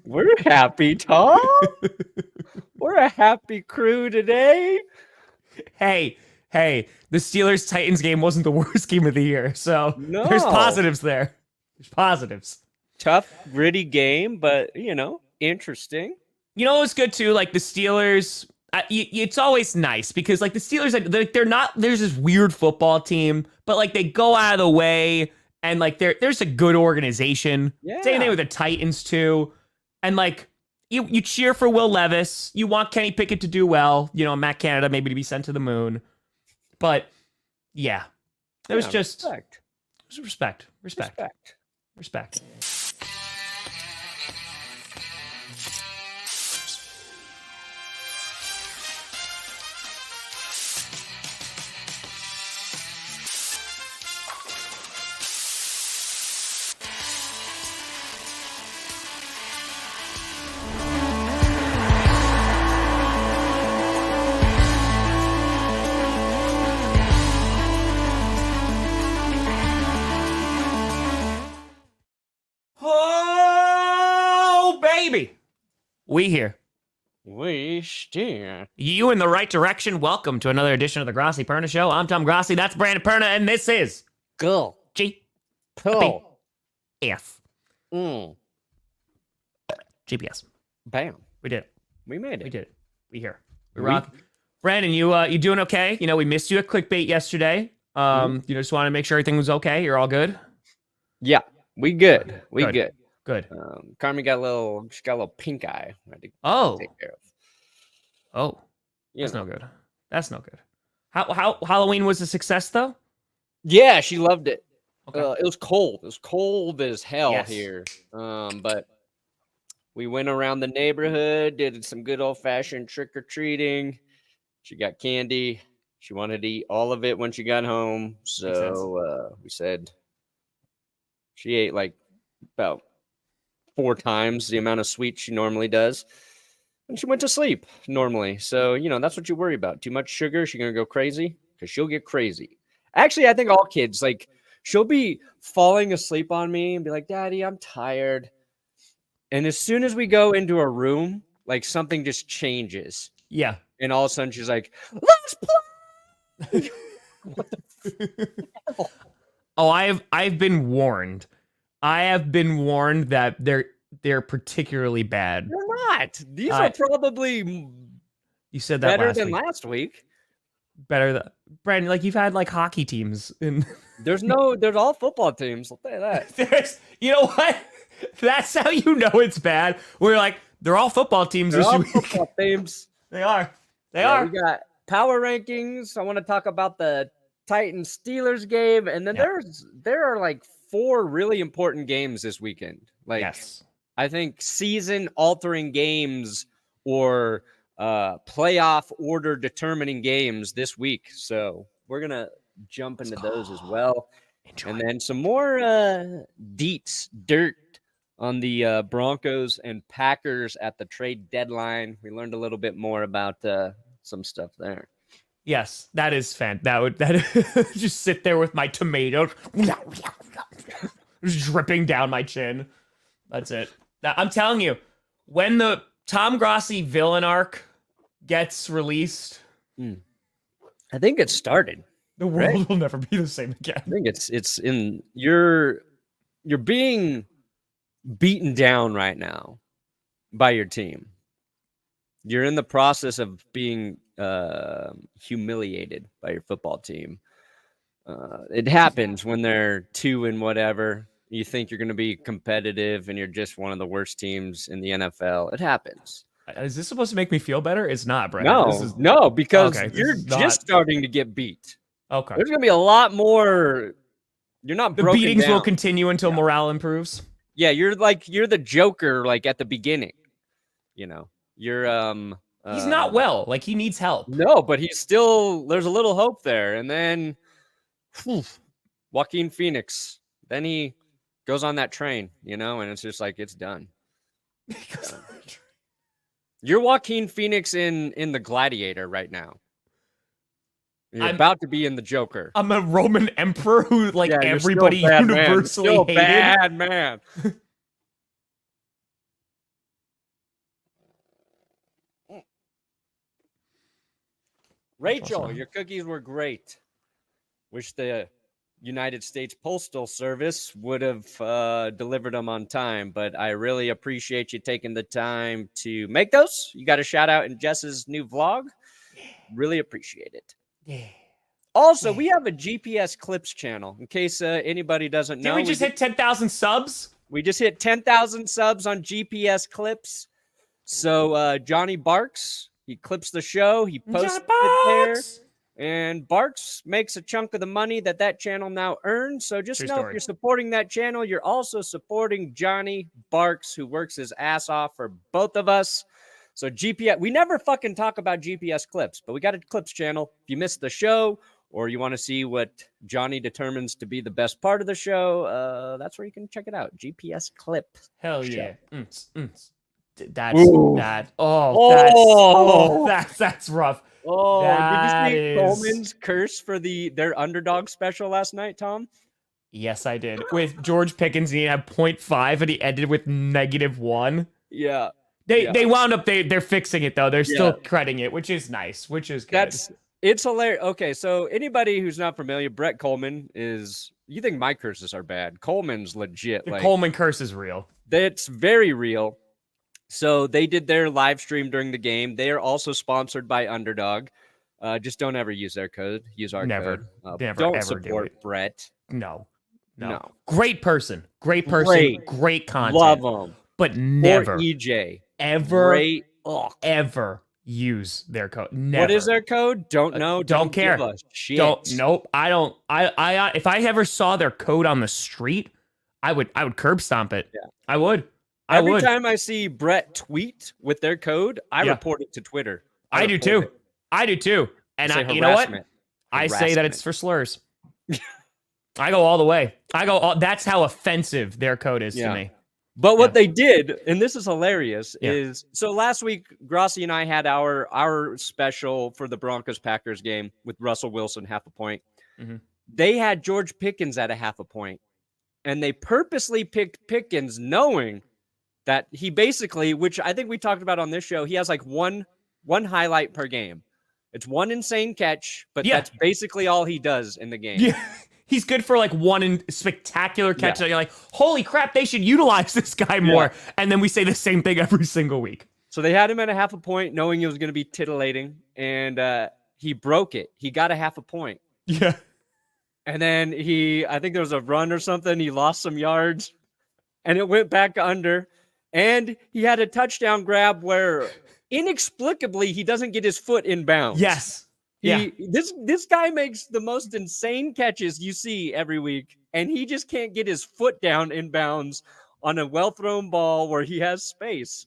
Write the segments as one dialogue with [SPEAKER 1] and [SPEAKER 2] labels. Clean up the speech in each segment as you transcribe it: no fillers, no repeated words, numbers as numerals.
[SPEAKER 1] We're happy, Tom. We're a happy crew today.
[SPEAKER 2] Hey, the Steelers-Titans game wasn't the worst game of the year, so there's positives there. There's positives.
[SPEAKER 1] Tough, gritty game, but, interesting.
[SPEAKER 2] You know what's good, too? Like, the Steelers, it's always nice because, like, the Steelers, they're not, there's this weird football team, but, like, they go out of the way, and, like, there's a good organization.
[SPEAKER 1] Yeah.
[SPEAKER 2] Same thing with the Titans, too. And, like, you cheer for Will Levis. You want Kenny Pickett to do well. Matt Canada maybe to be sent to the moon. But, yeah. It was just...
[SPEAKER 1] Respect.
[SPEAKER 2] It was respect. Oh, baby. We here.
[SPEAKER 1] We steer.
[SPEAKER 2] You in the right direction. Welcome to another edition of the Grossi Perna Show. I'm Tom Grossi. That's Brandon Perna. And this is...
[SPEAKER 1] Go.
[SPEAKER 2] G.
[SPEAKER 1] Pull.
[SPEAKER 2] F. GPS.
[SPEAKER 1] Bam.
[SPEAKER 2] We did it.
[SPEAKER 1] We made it.
[SPEAKER 2] We did it. We here. We rock. Brandon, you doing okay? We missed you at Clickbait yesterday. Just want to make sure everything was okay. You're all good?
[SPEAKER 1] Yeah. We good.
[SPEAKER 2] Good.
[SPEAKER 1] Carmen got a little pink eye. I had to take care of.
[SPEAKER 2] Oh. That's no good. That's no good. How Halloween was a success though?
[SPEAKER 1] Yeah, she loved it.
[SPEAKER 2] Okay.
[SPEAKER 1] It was cold. It was cold as hell here. But we went around the neighborhood, did some good old-fashioned trick-or-treating. She got candy. She wanted to eat all of it when she got home. So we said she ate like about 4 times the amount of sweets she normally does. And she went to sleep normally. So, that's what you worry about. Too much sugar, she's going to go crazy because she'll get crazy. Actually, I think all kids, like, she'll be falling asleep on me and be like, Daddy, I'm tired. And as soon as we go into a room, like, something just changes.
[SPEAKER 2] Yeah.
[SPEAKER 1] And all of a sudden she's like, let's play. What the hell?
[SPEAKER 2] Oh, I've been warned. I have been warned that they're particularly bad.
[SPEAKER 1] They're not. These are probably
[SPEAKER 2] you said that
[SPEAKER 1] better than last week.
[SPEAKER 2] Better than Brandon, like you've had like hockey teams in
[SPEAKER 1] there's all football teams. I'll tell you that.
[SPEAKER 2] You know what? That's how you know it's bad. We're like, they're all football teams
[SPEAKER 1] they're
[SPEAKER 2] this
[SPEAKER 1] all
[SPEAKER 2] week.
[SPEAKER 1] Football teams.
[SPEAKER 2] They are. They are.
[SPEAKER 1] We got power rankings. I want to talk about the Titans Steelers game. And then there are like 4 really important games this weekend. Like,
[SPEAKER 2] yes.
[SPEAKER 1] I think season altering games or playoff order determining games this week. So we're going to jump into those as well. Enjoy. And then some more dirt on the Broncos and Packers at the trade deadline. We learned a little bit more about some stuff there.
[SPEAKER 2] Yes, that is fan. That just sit there with my tomatoes dripping down my chin. That's it. I'm telling you, when the Tom Grossi villain arc gets released,
[SPEAKER 1] I think it started.
[SPEAKER 2] The world will never be the same again.
[SPEAKER 1] I think it's in you're being beaten down right now by your team. You're in the process of being humiliated by your football team. It happens when they're 2 and whatever. You think you're going to be competitive and you're just one of the worst teams in the NFL. It happens.
[SPEAKER 2] Is this supposed to make me feel better? It's not, Brad.
[SPEAKER 1] No, because you're just starting to get beat.
[SPEAKER 2] Okay.
[SPEAKER 1] There's going to be a lot more. You're not broken down.
[SPEAKER 2] The beatings will continue until morale improves.
[SPEAKER 1] Yeah, you're the Joker, like at the beginning. You're
[SPEAKER 2] he's not well. Like he needs help.
[SPEAKER 1] No, but he's still. There's a little hope there, and then Joaquin Phoenix. Then he goes on that train, and it's just like it's done. You're Joaquin Phoenix in the Gladiator right now. You're about to be in the Joker.
[SPEAKER 2] I'm a Roman emperor who, everybody universally hated.
[SPEAKER 1] Bad man. Rachel, your cookies were great. Wish the United States Postal Service would have delivered them on time, but I really appreciate you taking the time to make those. You got a shout out in Jess's new vlog. Really appreciate it.
[SPEAKER 2] Yeah.
[SPEAKER 1] Also, we have a GPS Clips channel. In case anybody doesn't know,
[SPEAKER 2] Did we just hit 10,000 subs?
[SPEAKER 1] We just hit 10,000 subs on GPS Clips. So Johnny Barks, he clips the show. He posts it there. And Barks makes a chunk of the money that channel now earns. So just know if you're supporting that channel, you're also supporting Johnny Barks, who works his ass off for both of us. So GPS, we never fucking talk about GPS Clips, but we got a Clips channel. If you missed the show or you want to see what Johnny determines to be the best part of the show, that's where you can check it out. GPS Clips.
[SPEAKER 2] Hell yeah. That's rough.
[SPEAKER 1] Oh, did you see Coleman's curse for their underdog special last night, Tom?
[SPEAKER 2] Yes, I did. With George Pickens, he had 0.5 and he ended with -1.
[SPEAKER 1] Yeah.
[SPEAKER 2] They wound up they're fixing it though. They're still crediting it, which is nice, which is good.
[SPEAKER 1] It's hilarious. Okay, so anybody who's not familiar, Brett Coleman is, you think my curses are bad. Coleman's legit.
[SPEAKER 2] The Coleman curse is real.
[SPEAKER 1] It's very real. So they did their live stream during the game. They are also sponsored by Underdog. Just don't ever use their code. Use our code.
[SPEAKER 2] Never
[SPEAKER 1] don't
[SPEAKER 2] ever
[SPEAKER 1] support
[SPEAKER 2] do it.
[SPEAKER 1] Brett.
[SPEAKER 2] No. Great person. Great content.
[SPEAKER 1] Love him.
[SPEAKER 2] But never.
[SPEAKER 1] Or EJ.
[SPEAKER 2] Ever use their code. Never.
[SPEAKER 1] What is their code? Don't know.
[SPEAKER 2] Don't care.
[SPEAKER 1] Give us shit.
[SPEAKER 2] I don't. I if I ever saw their code on the street, I would curb stomp it. Yeah. I would.
[SPEAKER 1] Every time I see Brett tweet with their code, I report it to Twitter.
[SPEAKER 2] I do too. And you know what? I say that it's for slurs. I go all the way. That's how offensive their code is to me.
[SPEAKER 1] But what they did, and this is hilarious, is so last week, Grossi and I had our special for the Broncos-Packers game with Russell Wilson, 0.5 point. Mm-hmm. They had George Pickens at 0.5 point. And they purposely picked Pickens knowing that he basically, which I think we talked about on this show, he has like one highlight per game. It's one insane catch, but that's basically all he does in the game.
[SPEAKER 2] Yeah. He's good for like one spectacular catch that you're like, holy crap, they should utilize this guy more. And then we say the same thing every single week.
[SPEAKER 1] So they had him at 0.5 point, knowing he was going to be titillating, and he broke it. He got 0.5 point.
[SPEAKER 2] Yeah.
[SPEAKER 1] And then I think there was a run or something. He lost some yards, and it went back under. And he had a touchdown grab where inexplicably he doesn't get his foot in bounds.
[SPEAKER 2] Yes.
[SPEAKER 1] This guy makes the most insane catches you see every week, and he just can't get his foot down in bounds on a well-thrown ball where he has space.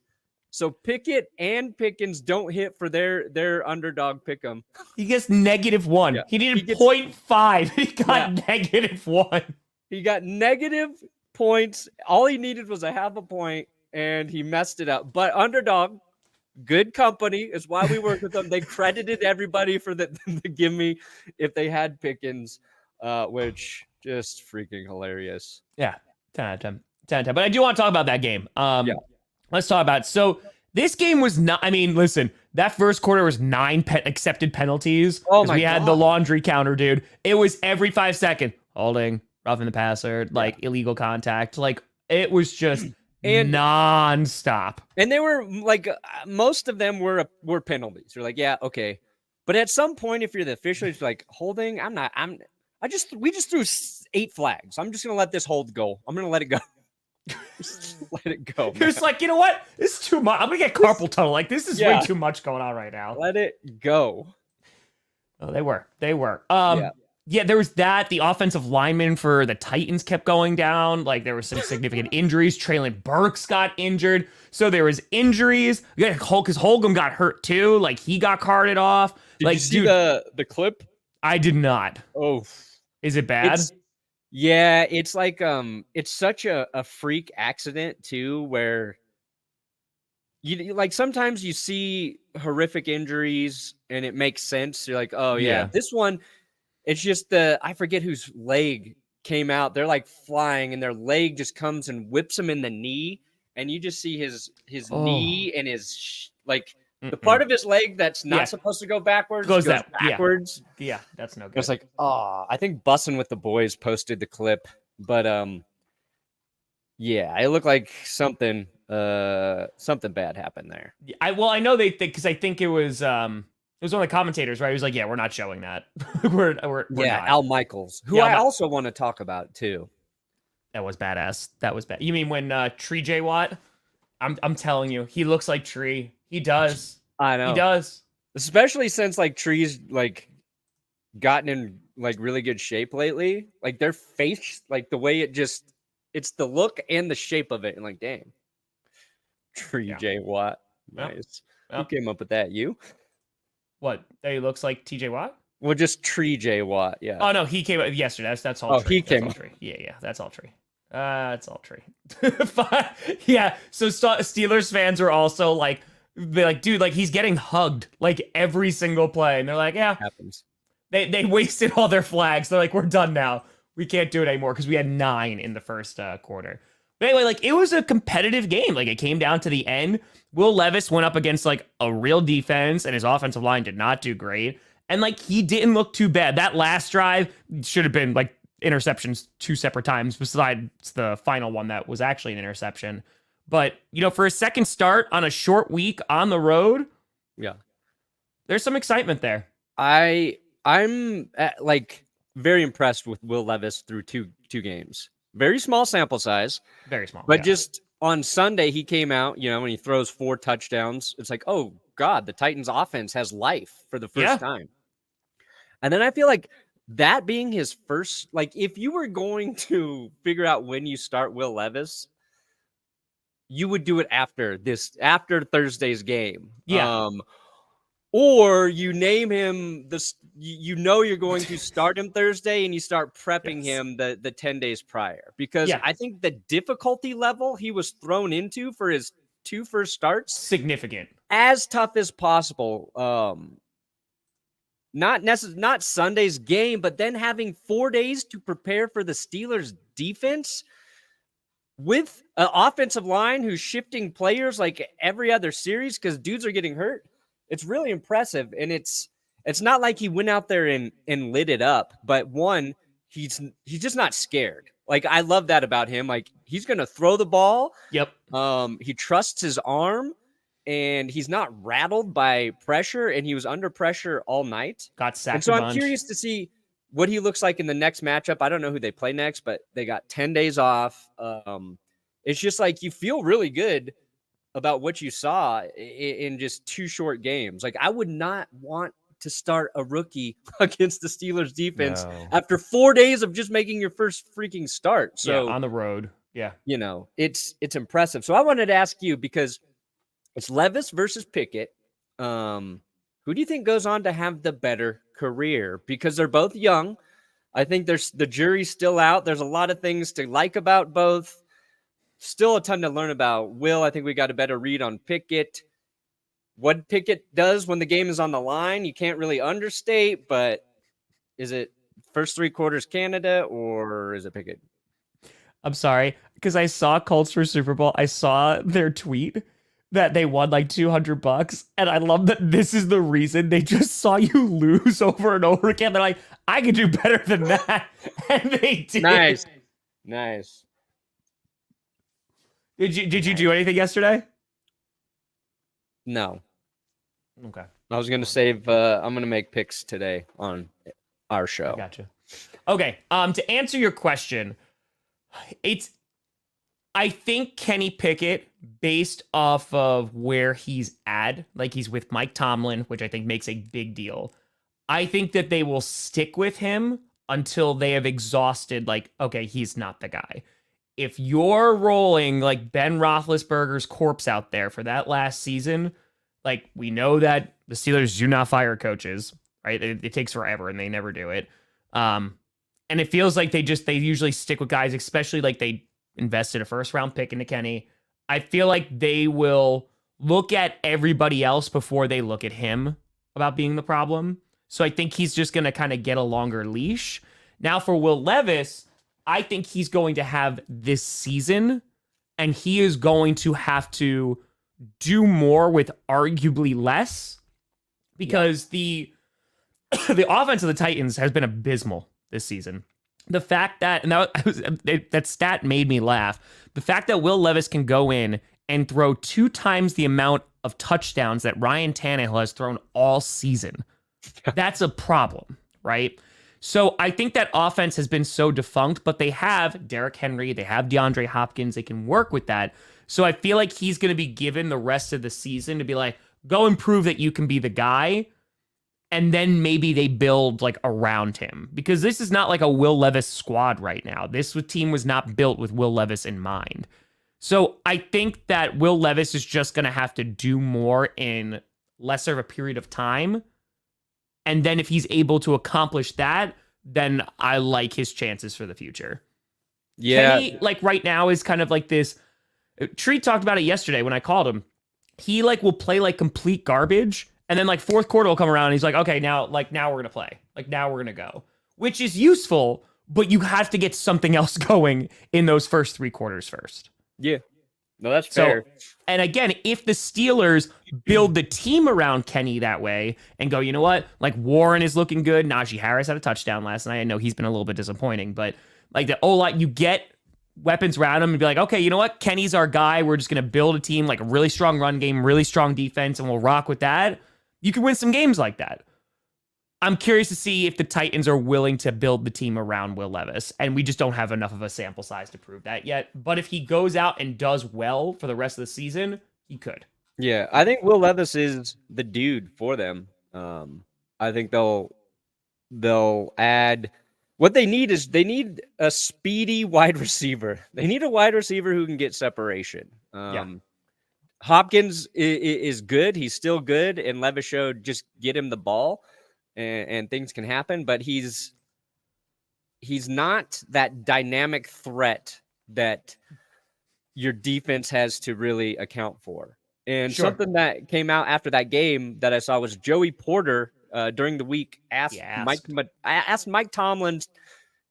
[SPEAKER 1] So Pickett and Pickens don't hit for their underdog pick 'em.
[SPEAKER 2] He gets -1. Yeah. He needed 0.5. He got -1.
[SPEAKER 1] He got negative points. All he needed was 0.5 point, and he messed it up. But Underdog, good company, is why we work with them. They credited everybody for the gimme if they had Pickens, which just freaking hilarious.
[SPEAKER 2] Yeah, 10 out of 10. But I do want to talk about that game. Let's talk about it. So this game was not, I mean, listen, that first quarter was 9 accepted penalties.
[SPEAKER 1] Oh my
[SPEAKER 2] we had the laundry counter, dude. It was every 5 seconds. Holding, roughing the passer, like illegal contact. Like it was just nonstop. And
[SPEAKER 1] they were like, most of them were penalties. You're like, yeah, okay. But at some point, if you're the official, it's like holding. We just threw 8 flags. I'm just going to let this hold go. I'm going to let it go. Just let it go.
[SPEAKER 2] He was like, you know what? This is too much. I'm gonna get carpal tunnel. Like this is way too much going on right now.
[SPEAKER 1] Let it go.
[SPEAKER 2] Oh, they were. There was that. The offensive lineman for the Titans kept going down. Like there were some significant injuries. Traylon Burks got injured. So there was injuries. Yeah, because Holcomb got hurt too. Like he got carted off.
[SPEAKER 1] Did you see the clip?
[SPEAKER 2] I did not.
[SPEAKER 1] Oh,
[SPEAKER 2] is it bad?
[SPEAKER 1] Yeah, it's like it's such a freak accident too, where you like sometimes you see horrific injuries and it makes sense. You're like, oh yeah. This one, it's just I forget whose leg came out. They're like flying and their leg just comes and whips him in the knee, and you just see his knee and his like The part of his leg that's not supposed to go backwards goes backwards.
[SPEAKER 2] Yeah, that's no good.
[SPEAKER 1] It's like, I think Bussin' with the Boys posted the clip, but yeah, it looked like something bad happened there.
[SPEAKER 2] I know they think, because I think it was one of the commentators, right? He was like, "Yeah, we're not showing that." we're not.
[SPEAKER 1] Al Michaels, who I also want to talk about too.
[SPEAKER 2] That was badass. That was bad. You mean when Tree J Watt? I'm telling you, he looks like Tree. He does.
[SPEAKER 1] I know.
[SPEAKER 2] He does.
[SPEAKER 1] Especially since like Tree's like gotten in like really good shape lately. Like their face, like the way it's the look and the shape of it. And like, dang. Tree J Watt. Nice. Who came up with that? You?
[SPEAKER 2] What? That he looks like TJ Watt?
[SPEAKER 1] Well, just Tree J Watt. Yeah.
[SPEAKER 2] Oh no, he came up yesterday. That's all. Tree.
[SPEAKER 1] He came up.
[SPEAKER 2] Yeah, that's all Tree. It's all Tree. Yeah. So Steelers fans are also like, they're like, dude, like he's getting hugged like every single play, and they're like, yeah,
[SPEAKER 1] happens.
[SPEAKER 2] They wasted all their flags. They're like, we're done now. We can't do it anymore because we had 9 in the first quarter. But anyway, like it was a competitive game. Like it came down to the end. Will Levis went up against like a real defense, and his offensive line did not do great. And like he didn't look too bad. That last drive should have been like interceptions 2 separate times, besides the final one that was actually an interception. But for a second start on a short week on the road, there's some excitement there.
[SPEAKER 1] I'm like very impressed with Will Levis through two games. Very small sample size.
[SPEAKER 2] Very small.
[SPEAKER 1] But just on Sunday, he came out, when he throws 4 touchdowns, it's like, oh, God, the Titans offense has life for the first time. And then I feel like that being his first, like if you were going to figure out when you start Will Levis, you would do it after Thursday's game.
[SPEAKER 2] Yeah.
[SPEAKER 1] Or you name him you're going to start him Thursday, and you start prepping him the 10 days prior, because I think the difficulty level he was thrown into for his 2 first starts,
[SPEAKER 2] significant,
[SPEAKER 1] as tough as possible. Not Sunday's game, but then having 4 days to prepare for the Steelers defense with an offensive line who's shifting players like every other series because dudes are getting hurt. It's really impressive. And it's not like he went out there and lit it up, but one, he's just not scared. Like, I love that about him. Like, he's going to throw the ball.
[SPEAKER 2] Yep.
[SPEAKER 1] He trusts his arm, and he's not rattled by pressure, and he was under pressure all night.
[SPEAKER 2] Got sacked.
[SPEAKER 1] And so I'm curious to see what he looks like in the next matchup. I don't know who they play next, but they got 10 days off. It's just like you feel really good about what you saw in just 2 short games. Like, I would not want to start a rookie against the Steelers defense after 4 days of just making your first freaking start. So
[SPEAKER 2] on the road. Yeah.
[SPEAKER 1] It's impressive. So I wanted to ask you, because it's Levis versus Pickett. Who do you think goes on to have the better career? Because they're both young. I think the jury's still out. There's a lot of things to like about both. Still a ton to learn about Will. I think we got a better read on Pickett. What Pickett does when the game is on the line, you can't really understate, but is it first 3 quarters Canada, or is it Pickett?
[SPEAKER 2] I'm sorry, because I saw Colts for Super Bowl. I saw their tweet that they won like $200, and I love that this is the reason. They just saw you lose over and over again. They're like, I could do better than that, and they did.
[SPEAKER 1] Nice.
[SPEAKER 2] Did you do anything yesterday?
[SPEAKER 1] No.
[SPEAKER 2] Okay.
[SPEAKER 1] I was gonna save. I'm gonna make picks today on our show.
[SPEAKER 2] Gotcha. Okay. To answer your question, I think Kenny Pickett, based off of where he's at, like he's with Mike Tomlin, which I think makes a big deal. I think that they will stick with him until they have exhausted, like, okay, he's not the guy. If you're rolling like Ben Roethlisberger's corpse out there for that last season, like, we know that the Steelers do not fire coaches, right? It takes forever, and they never do it. And it feels like they usually stick with guys, especially like they invested a first-round pick into Kenny. I feel like they will look at everybody else before they look at him about being the problem. So I think he's just going to kind of get a longer leash. Now for Will Levis, I think he's going to have this season, and he is going to have to do more with arguably less, because the offense of the Titans has been abysmal this season. The fact that, and that stat made me laugh. The fact that Will Levis can go in and throw 2 times the amount of touchdowns that Ryan Tannehill has thrown all season, that's a problem, right? So I think that offense has been so defunct, but they have Derrick Henry, they have DeAndre Hopkins, they can work with that. So I feel like he's going to be given the rest of the season to be like, go and prove that you can be the guy. And then maybe they build like around him, because this is not like a Will Levis squad right now. This team was not built with Will Levis in mind. So I think that Will Levis is just going to have to do more in lesser of a period of time. And then if he's able to accomplish that, then I like his chances for the future.
[SPEAKER 1] Yeah.
[SPEAKER 2] Kenny, like right now, is kind of like this. Tree talked about it yesterday when I called him. He like will play like complete garbage. And then like fourth quarter will come around and he's like, okay, now we're going to play. Like now we're going to go, which is useful, but you have to get something else going in those first 3 quarters first.
[SPEAKER 1] Yeah. No, that's fair.
[SPEAKER 2] And again, if the Steelers build the team around Kenny that way and go, you know what? Like Warren is looking good. Najee Harris had a touchdown last night. I know he's been a little bit disappointing, but like the O-line, you get weapons around him and be like, okay, you know what? Kenny's our guy. We're just going to build a team, like a really strong run game, really strong defense, and we'll rock with that. You can win some games like that. I'm curious to see if the Titans are willing to build the team around Will Levis, and we just don't have enough of a sample size to prove that yet. But if he goes out and does well for the rest of the season, he could.
[SPEAKER 1] Yeah, I think Will Levis is the dude for them. I think they'll add what they need is they need a speedy wide receiver. They need a wide receiver who can get separation. Hopkins is good. He's still good. And Levis showed just get him the ball and things can happen. But he's not that dynamic threat that your defense has to really account for. And something that came out after that game that I saw was Joey Porter during the week asked Mike Tomlin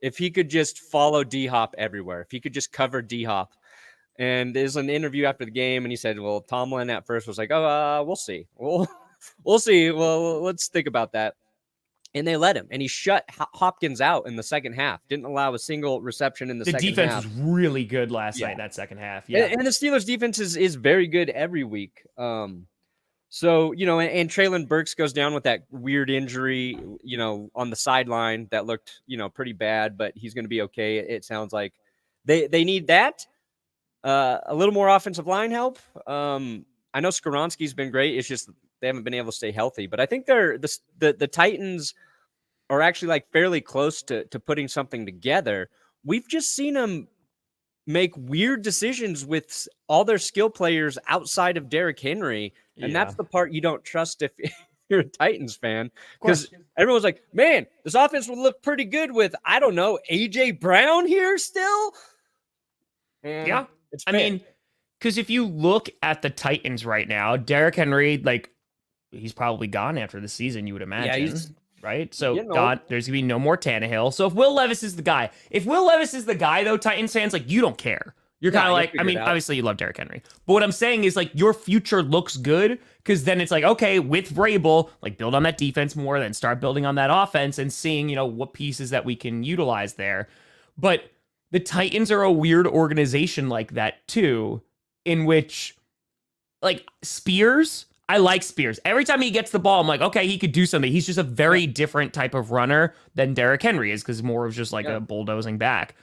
[SPEAKER 1] if he could just follow D-Hop everywhere, if he could just cover D-Hop. And there's an interview after the game, and he said, well, Tomlin at first was like, we'll see. We'll see. Well, let's think about that. And they let him, and he shut Hopkins out in the second half. Didn't allow a single reception in the second half.
[SPEAKER 2] The defense was really good last night, that second half. Yeah.
[SPEAKER 1] And the Steelers' defense is very good every week. So, and Treylon Burks goes down with that weird injury, on the sideline that looked, pretty bad, but he's going to be okay. It sounds like they need that. A little more offensive line help. I know Skoronski's been great. It's just they haven't been able to stay healthy. But I think the Titans are actually like fairly close to putting something together. We've just seen them make weird decisions with all their skill players outside of Derrick Henry. And that's the part you don't trust if you're a Titans fan. Because everyone's like, man, this offense would look pretty good with, I don't know, A.J. Brown here still. And
[SPEAKER 2] I mean, because if you look at the Titans right now, Derrick Henry, like, he's probably gone after the season, you would imagine. Right? So there's going to be no more Tannehill. So if Will Levis is the guy, though, Titans fans, like, you don't care. You're kind of like, I mean, obviously you love Derrick Henry. But what I'm saying is, like, your future looks good, because then it's like, okay, with Vrabel, like, build on that defense more, then start building on that offense and seeing, what pieces that we can utilize there. But the Titans are a weird organization like that, too, in which, like, Spears, I like Spears. Every time he gets the ball, I'm like, okay, he could do something. He's just a very different type of runner than Derrick Henry is, because more of just like a bulldozing back.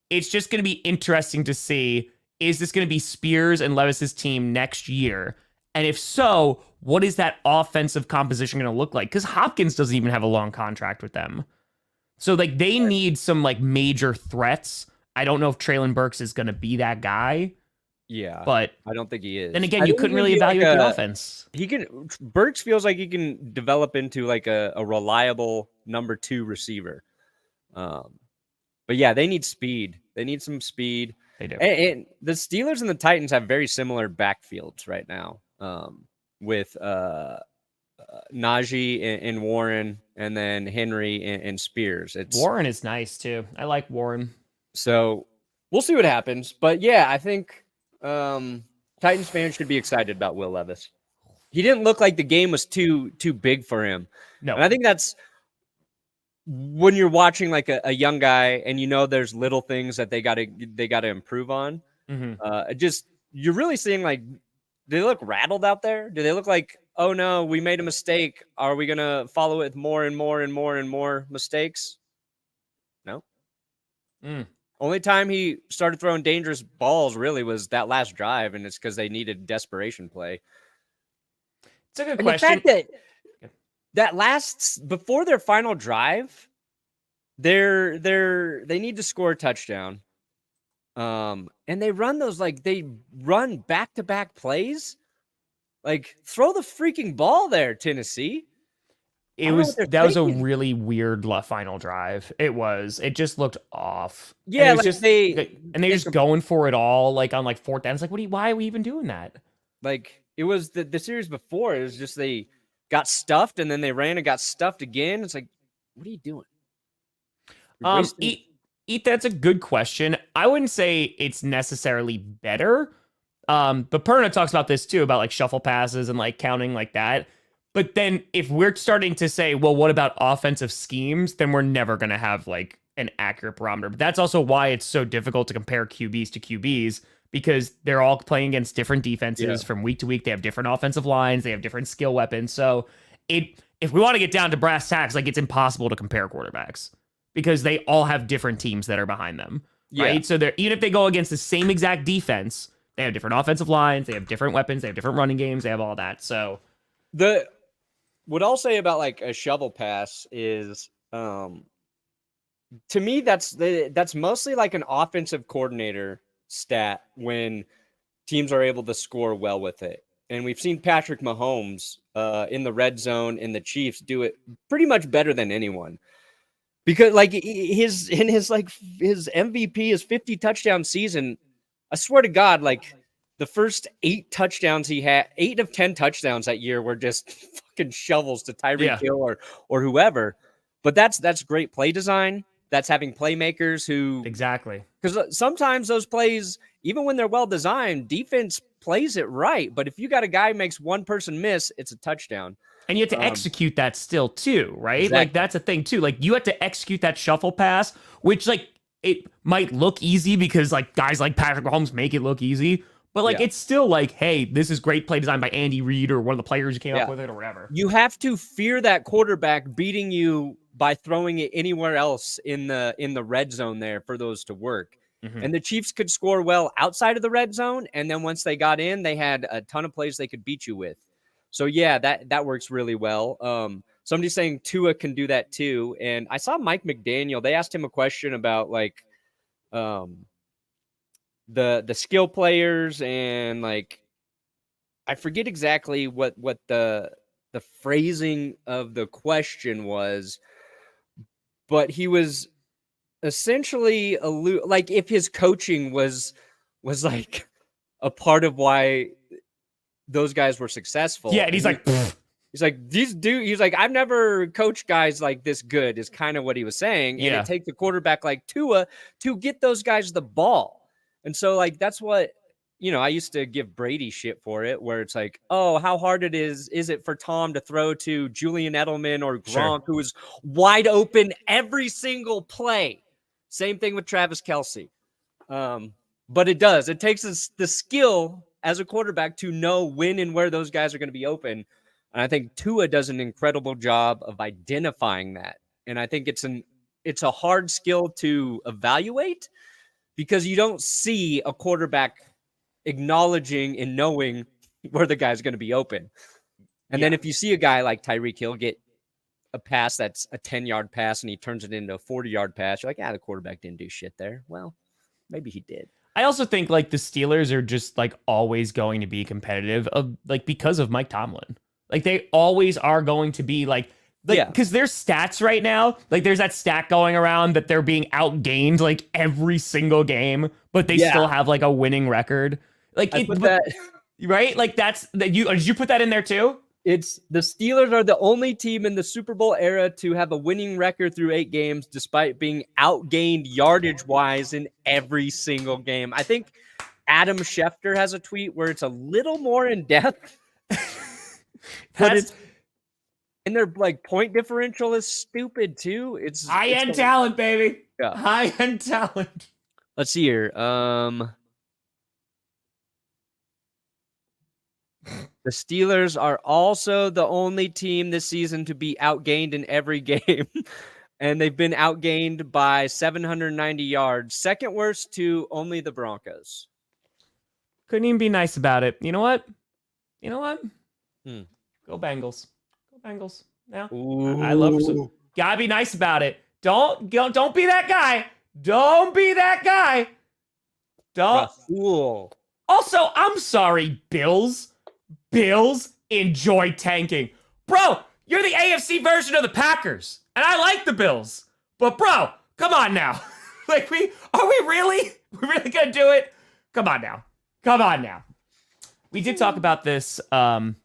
[SPEAKER 2] It's just going to be interesting to see, is this going to be Spears and Levis's team next year? And if so, what is that offensive composition going to look like? Because Hopkins doesn't even have a long contract with them. So, like, they need some, like, major threats. I don't know if Treylon Burks is going to be that guy.
[SPEAKER 1] Yeah,
[SPEAKER 2] but
[SPEAKER 1] I don't think he is.
[SPEAKER 2] Then again, you couldn't really evaluate the offense.
[SPEAKER 1] Burks feels like he can develop into like a reliable number 2 receiver. But yeah, they need speed. They need some speed.
[SPEAKER 2] They do.
[SPEAKER 1] And the Steelers and the Titans have very similar backfields right now. With Najee and Warren, and then Henry and Spears.
[SPEAKER 2] Warren is nice too. I like Warren.
[SPEAKER 1] So we'll see what happens. But yeah, I think kind Titans fans should be excited about Will Levis. He didn't look like the game was too big for him.
[SPEAKER 2] No.
[SPEAKER 1] And I think that's when you're watching like a young guy and there's little things that they gotta improve on. You're really seeing like, do they look rattled out there? Do they look like, oh no, we made a mistake? Are we gonna follow it with more and more and more and more mistakes? No. Only time he started throwing dangerous balls really was that last drive, and it's because they needed desperation play.
[SPEAKER 2] It's a good question.
[SPEAKER 1] The fact that before their final drive, they need to score a touchdown. And they run back-to-back plays. Like, throw the freaking ball there, Tennessee.
[SPEAKER 2] That was a really weird final drive. It just looked off.
[SPEAKER 1] Yeah,
[SPEAKER 2] and they're just going for it all, like on like fourth down. It's like, why are we even doing that?
[SPEAKER 1] Like, it was the series before. It was just they got stuffed and then they ran and got stuffed again. It's like, what are you doing?
[SPEAKER 2] That's a good question. I wouldn't say it's necessarily better. But Perna talks about this too, about like shuffle passes and like counting like that. But then if we're starting to say, well, what about offensive schemes? Then we're never going to have like an accurate barometer. But that's also why it's so difficult to compare QBs to QBs, because they're all playing against different defenses from week to week. They have different offensive lines. They have different skill weapons. So if we want to get down to brass tacks, like it's impossible to compare quarterbacks because they all have different teams that are behind them. Right. So even if they go against the same exact defense, they have different offensive lines. They have different weapons. They have different running games. They have all that. So
[SPEAKER 1] what I'll say about like a shovel pass is, to me, that's mostly like an offensive coordinator stat when teams are able to score well with it. And we've seen Patrick Mahomes in the red zone in the Chiefs do it pretty much better than anyone. Because like his MVP, his 50 touchdown season, I swear to God, like the first 8 touchdowns he had, 8 of 10 touchdowns that year were just fucking shovels to Tyreek Hill or whoever. But that's great play design. That's having playmakers who
[SPEAKER 2] exactly,
[SPEAKER 1] because sometimes those plays, even when they're well designed, defense plays it right. But if you got a guy who makes one person miss, it's a touchdown.
[SPEAKER 2] And you have to execute that still too, right?
[SPEAKER 1] Exactly.
[SPEAKER 2] Like that's a thing too. Like you have to execute that shuffle pass, which like it might look easy because like guys like Patrick Mahomes make it look easy, but like it's still like, hey, this is great play design by Andy Reid or one of the players who came up with it or whatever.
[SPEAKER 1] You have to fear that quarterback beating you by throwing it anywhere else in the red zone there for those to work. And the Chiefs could score well outside of the red zone, and then once they got in, they had a ton of plays they could beat you with. So yeah, that works really well. Somebody's saying Tua can do that too. And I saw Mike McDaniel. They asked him a question about like the skill players and like I forget exactly what the phrasing of the question was, but he was essentially like if his coaching was like a part of why those guys were successful.
[SPEAKER 2] Yeah, and he's like,
[SPEAKER 1] he's like, I've never coached guys like this good, is kind of what he was saying. And it takes a quarterback like Tua to get those guys the ball. And so, like, that's what, I used to give Brady shit for it, where it's like, oh, how hard it is it for Tom to throw to Julian Edelman or Gronk, who is wide open every single play. Same thing with Travis Kelce. But it does. It takes the skill as a quarterback to know when and where those guys are going to be open. And I think Tua does an incredible job of identifying that. And I think it's a hard skill to evaluate because you don't see a quarterback acknowledging and knowing where the guy's going to be open. And then if you see a guy like Tyreek Hill get a pass that's a 10-yard pass and he turns it into a 40-yard pass, you're like, the quarterback didn't do shit there. Well, maybe he did.
[SPEAKER 2] I also think like the Steelers are just like always going to be competitive because of Mike Tomlin. Like they always are going to be like because their stats right now, like there's that stat going around that they're being outgained like every single game, but they still have like a winning record. Like right? Like did you put that in there too?
[SPEAKER 1] It's the Steelers are the only team in the Super Bowl era to have a winning record through 8 games, despite being outgained yardage wise in every single game. I think Adam Schefter has a tweet where it's a little more in depth, but and their like point differential is stupid too. It's
[SPEAKER 2] high-end talent, baby.
[SPEAKER 1] Yeah.
[SPEAKER 2] High-end talent.
[SPEAKER 1] Let's see here. The Steelers are also the only team this season to be outgained in every game. And they've been outgained by 790 yards. Second worst to only the Broncos.
[SPEAKER 2] Couldn't even be nice about it. You know what? Go Bengals. Go Bengals. Yeah. I love it. Gotta be nice about it. Don't be that guy. Don't be that guy. Don't.
[SPEAKER 1] Cool.
[SPEAKER 2] Also, I'm sorry, Bills. Bills enjoy tanking. Bro, you're the AFC version of the Packers. And I like the Bills. But bro, come on now. Like we really gonna do it? Come on now. We did talk about this on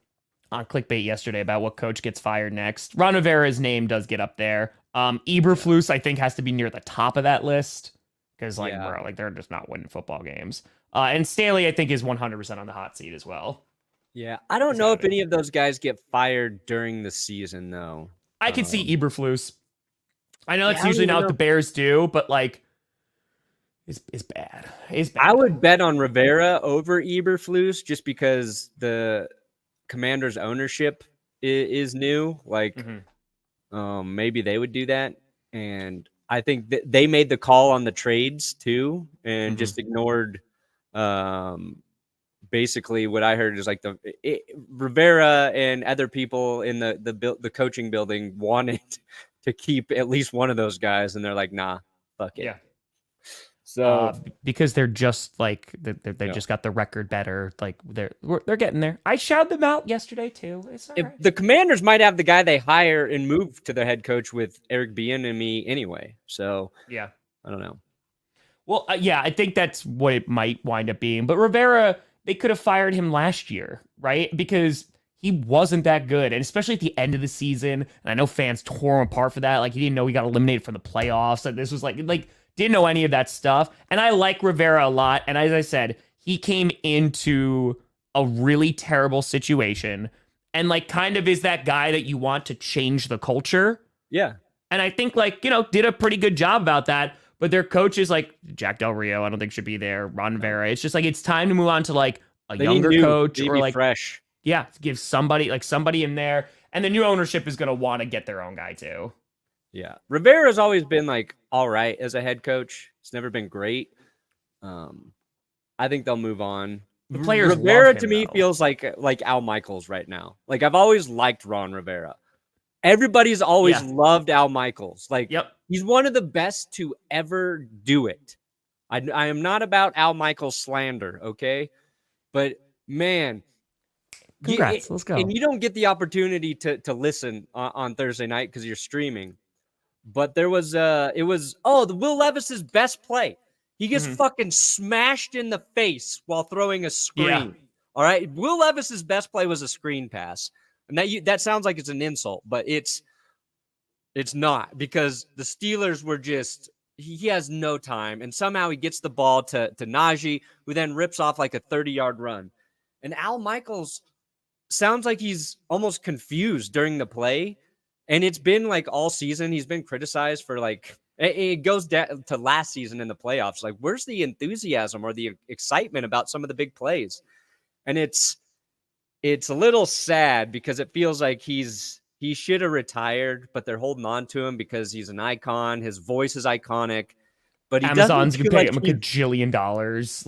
[SPEAKER 2] Clickbait yesterday about what coach gets fired next. Ron Rivera's name does get up there. Eberflus, I think, has to be near the top of that list. Because bro, they're just not winning football games. And Staley, I think, is 100% on the hot seat as well.
[SPEAKER 1] Yeah, I don't know if any of those guys get fired during the season, though.
[SPEAKER 2] I could see Eberflus. I know that's usually not what the Bears do, but it's bad. It's bad.
[SPEAKER 1] I would bet on Rivera over Eberflus just because the Commanders' ownership is new. Maybe they would do that, and I think that they made the call on the trades too, and just ignored. Basically, what I heard is Rivera and other people in the coaching building wanted to keep at least one of those guys, and they're like, "Nah, fuck it."
[SPEAKER 2] Yeah.
[SPEAKER 1] So
[SPEAKER 2] because they're just they just got the record better. They're getting there. I shouted them out yesterday too. It's all right.
[SPEAKER 1] The Commanders might have the guy they hire and move to the head coach with Eric Bieniemy anyway. So
[SPEAKER 2] yeah,
[SPEAKER 1] I don't know.
[SPEAKER 2] Well, I think that's what it might wind up being. But Rivera, they could have fired him last year, right? Because he wasn't that good. And especially at the end of the season. And I know fans tore him apart for that. He didn't know he got eliminated from the playoffs. And this was didn't know any of that stuff. And I like Rivera a lot. And as I said, he came into a really terrible situation and kind of is that guy that you want to change the culture.
[SPEAKER 1] Yeah.
[SPEAKER 2] And I think did a pretty good job about that. But their coaches Jack Del Rio, I don't think should be there. Ron Rivera. It's just it's time to move on to a younger coach or
[SPEAKER 1] fresh.
[SPEAKER 2] Yeah, give somebody in there. And the new ownership is going to want to get their own guy too.
[SPEAKER 1] Yeah. Rivera's always been all right as a head coach. It's never been great. I think they'll move on.
[SPEAKER 2] The players
[SPEAKER 1] Rivera
[SPEAKER 2] love him,
[SPEAKER 1] to me
[SPEAKER 2] though.
[SPEAKER 1] feels like Al Michaels right now. I've always liked Ron Rivera. Everybody's always loved Al Michaels.
[SPEAKER 2] Yep.
[SPEAKER 1] He's one of the best to ever do it. I am not about Al Michaels slander, okay? But man,
[SPEAKER 2] congrats. Let's go.
[SPEAKER 1] And you don't get the opportunity to listen on Thursday night because you're streaming. But there was the Will Levis's best play. He gets fucking smashed in the face while throwing a screen.
[SPEAKER 2] Yeah.
[SPEAKER 1] All right. Will Levis's best play was a screen pass. And that sounds like it's an insult, but it's not, because the Steelers were he has no time. And somehow he gets the ball to Najee, who then rips off a 30-yard run. And Al Michaels sounds like he's almost confused during the play. And it's been all season. He's been criticized for it goes down to last season in the playoffs. Where's the enthusiasm or the excitement about some of the big plays? And it's a little sad because it feels like he should have retired, but they're holding on to him because he's an icon. His voice is iconic, but
[SPEAKER 2] Amazon's gonna pay him a gajillion dollars.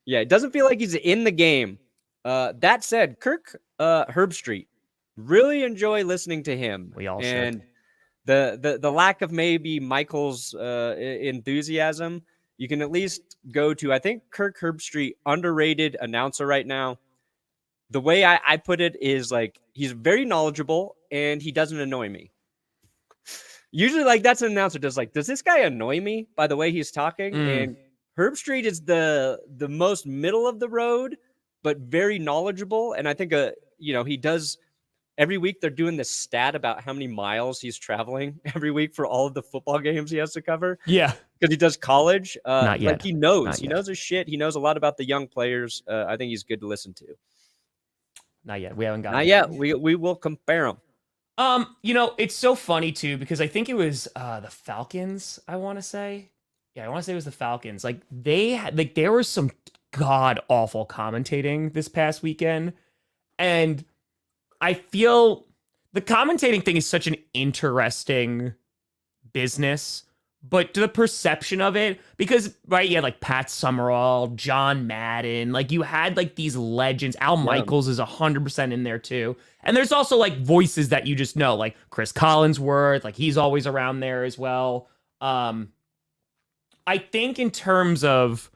[SPEAKER 1] Yeah, it doesn't feel like he's in the game. That said, Kirk Herbstreit, really enjoy listening to him.
[SPEAKER 2] We all
[SPEAKER 1] and
[SPEAKER 2] should.
[SPEAKER 1] The lack of maybe Michael's enthusiasm, you can at least go to, I think, Kirk Herbstreit, underrated announcer right now. The way I put it is he's very knowledgeable and he doesn't annoy me. Usually that's an announcer does this guy annoy me by the way he's talking? And Herbstreit is the most middle of the road, but very knowledgeable. And I think, he does every week they're doing this stat about how many miles he's traveling every week for all of the football games he has to cover.
[SPEAKER 2] Yeah.
[SPEAKER 1] Because he does college.
[SPEAKER 2] Not yet.
[SPEAKER 1] But he knows. He knows his shit. He knows a lot about the young players. I think he's good to listen to.
[SPEAKER 2] Not yet. We haven't got
[SPEAKER 1] Not yet. We will compare them.
[SPEAKER 2] It's so funny too, because I think it was the Falcons, I want to say. Yeah, I want to say it was the Falcons. Like there was some god awful commentating this past weekend. And I feel the commentating thing is such an interesting business, but to the perception of it, because right, you had like Pat Summerall, John Madden, like you had like these legends. Al Michaels is 100% in there too. And there's also like voices that you just know, like Chris Collinsworth, like he's always around there as well. I think in terms of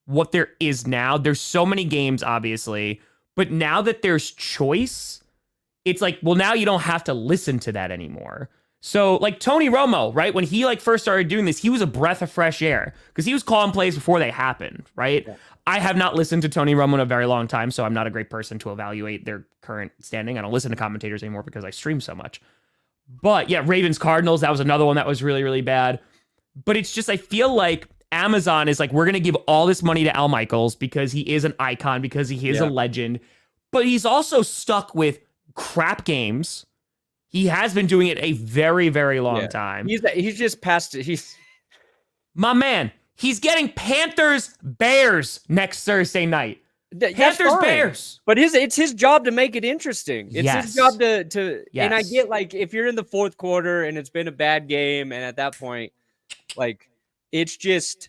[SPEAKER 2] what there is now, there's so many games, obviously, but now that there's choice, it's like, well, now you don't have to listen to that anymore. So like Tony Romo, right? When he like first started doing this, he was a breath of fresh air because he was calling plays before they happened, right? Yeah. I have not listened to Tony Romo in a very long time, so I'm not a great person to evaluate their current standing. I don't listen to commentators anymore because I stream so much. But yeah, Ravens Cardinals, that was another one that was really, really bad. But it's just, I feel like Amazon is like, we're going to give all this money to Al Michaels because he is an icon, because he is a legend. But he's also stuck with crap games. He has been doing it a very, very long time.
[SPEAKER 1] He's just past it. He's
[SPEAKER 2] my man. He's getting Panthers Bears next Thursday night. Panthers Bears.
[SPEAKER 1] But it's his job to make it interesting. It's his job to and I get like if you're in the fourth quarter and it's been a bad game, and at that point, like it's just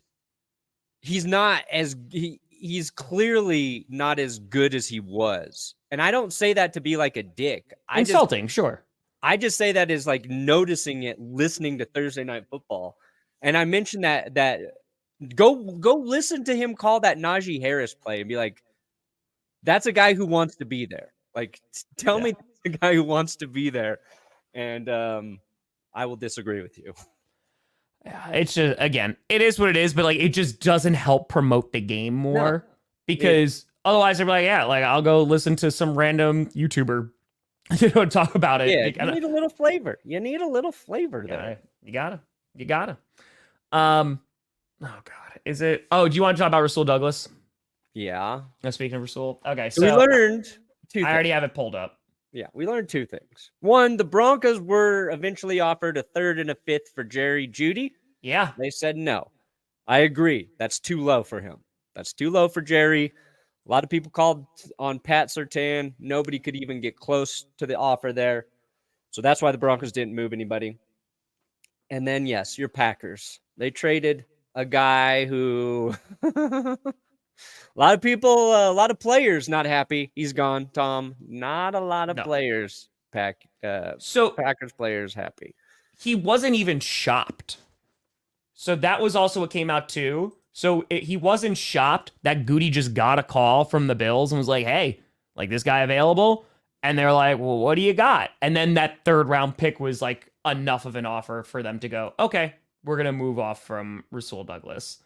[SPEAKER 1] he's clearly not as good as he was. And I don't say that to be like a dick.
[SPEAKER 2] Insulting, sure.
[SPEAKER 1] I just say that as like noticing it, listening to Thursday Night Football. And I mentioned that go listen to him call that Najee Harris play and be like, that's a guy who wants to be there. Like, tell me that's a guy who wants to be there. And I will disagree with you.
[SPEAKER 2] It's just, again, it is what it is, but like, it just doesn't help promote the game more because otherwise they're like, yeah, like I'll go listen to some random YouTuber, talk about it.
[SPEAKER 1] Yeah, you need a little flavor. You need a little flavor there.
[SPEAKER 2] You gotta. Oh God, is it? Oh, do you want to talk about Rasul Douglas?
[SPEAKER 1] Yeah.
[SPEAKER 2] Speaking of Rasul, okay. So
[SPEAKER 1] we learned two things.
[SPEAKER 2] I already have it pulled up.
[SPEAKER 1] Yeah, we learned two things. One, the Broncos were eventually offered a third and a fifth for Jerry Jeudy.
[SPEAKER 2] Yeah.
[SPEAKER 1] They said no. I agree. That's too low for him. That's too low for Jerry. A lot of people called on Pat Surtain. Nobody could even get close to the offer there. So that's why the Broncos didn't move anybody. And then, yes, your Packers. They traded a guy who a lot of people, a lot of players not happy. He's gone, Tom. Not a lot of players, Packers players happy.
[SPEAKER 2] He wasn't even shopped. So that was also what came out too. So he wasn't shopped that Goody just got a call from the Bills and was like, hey, like this guy available? And they're like, well, what do you got? And then that third round pick was like enough of an offer for them to go, okay, we're going to move off from Rasul Douglas.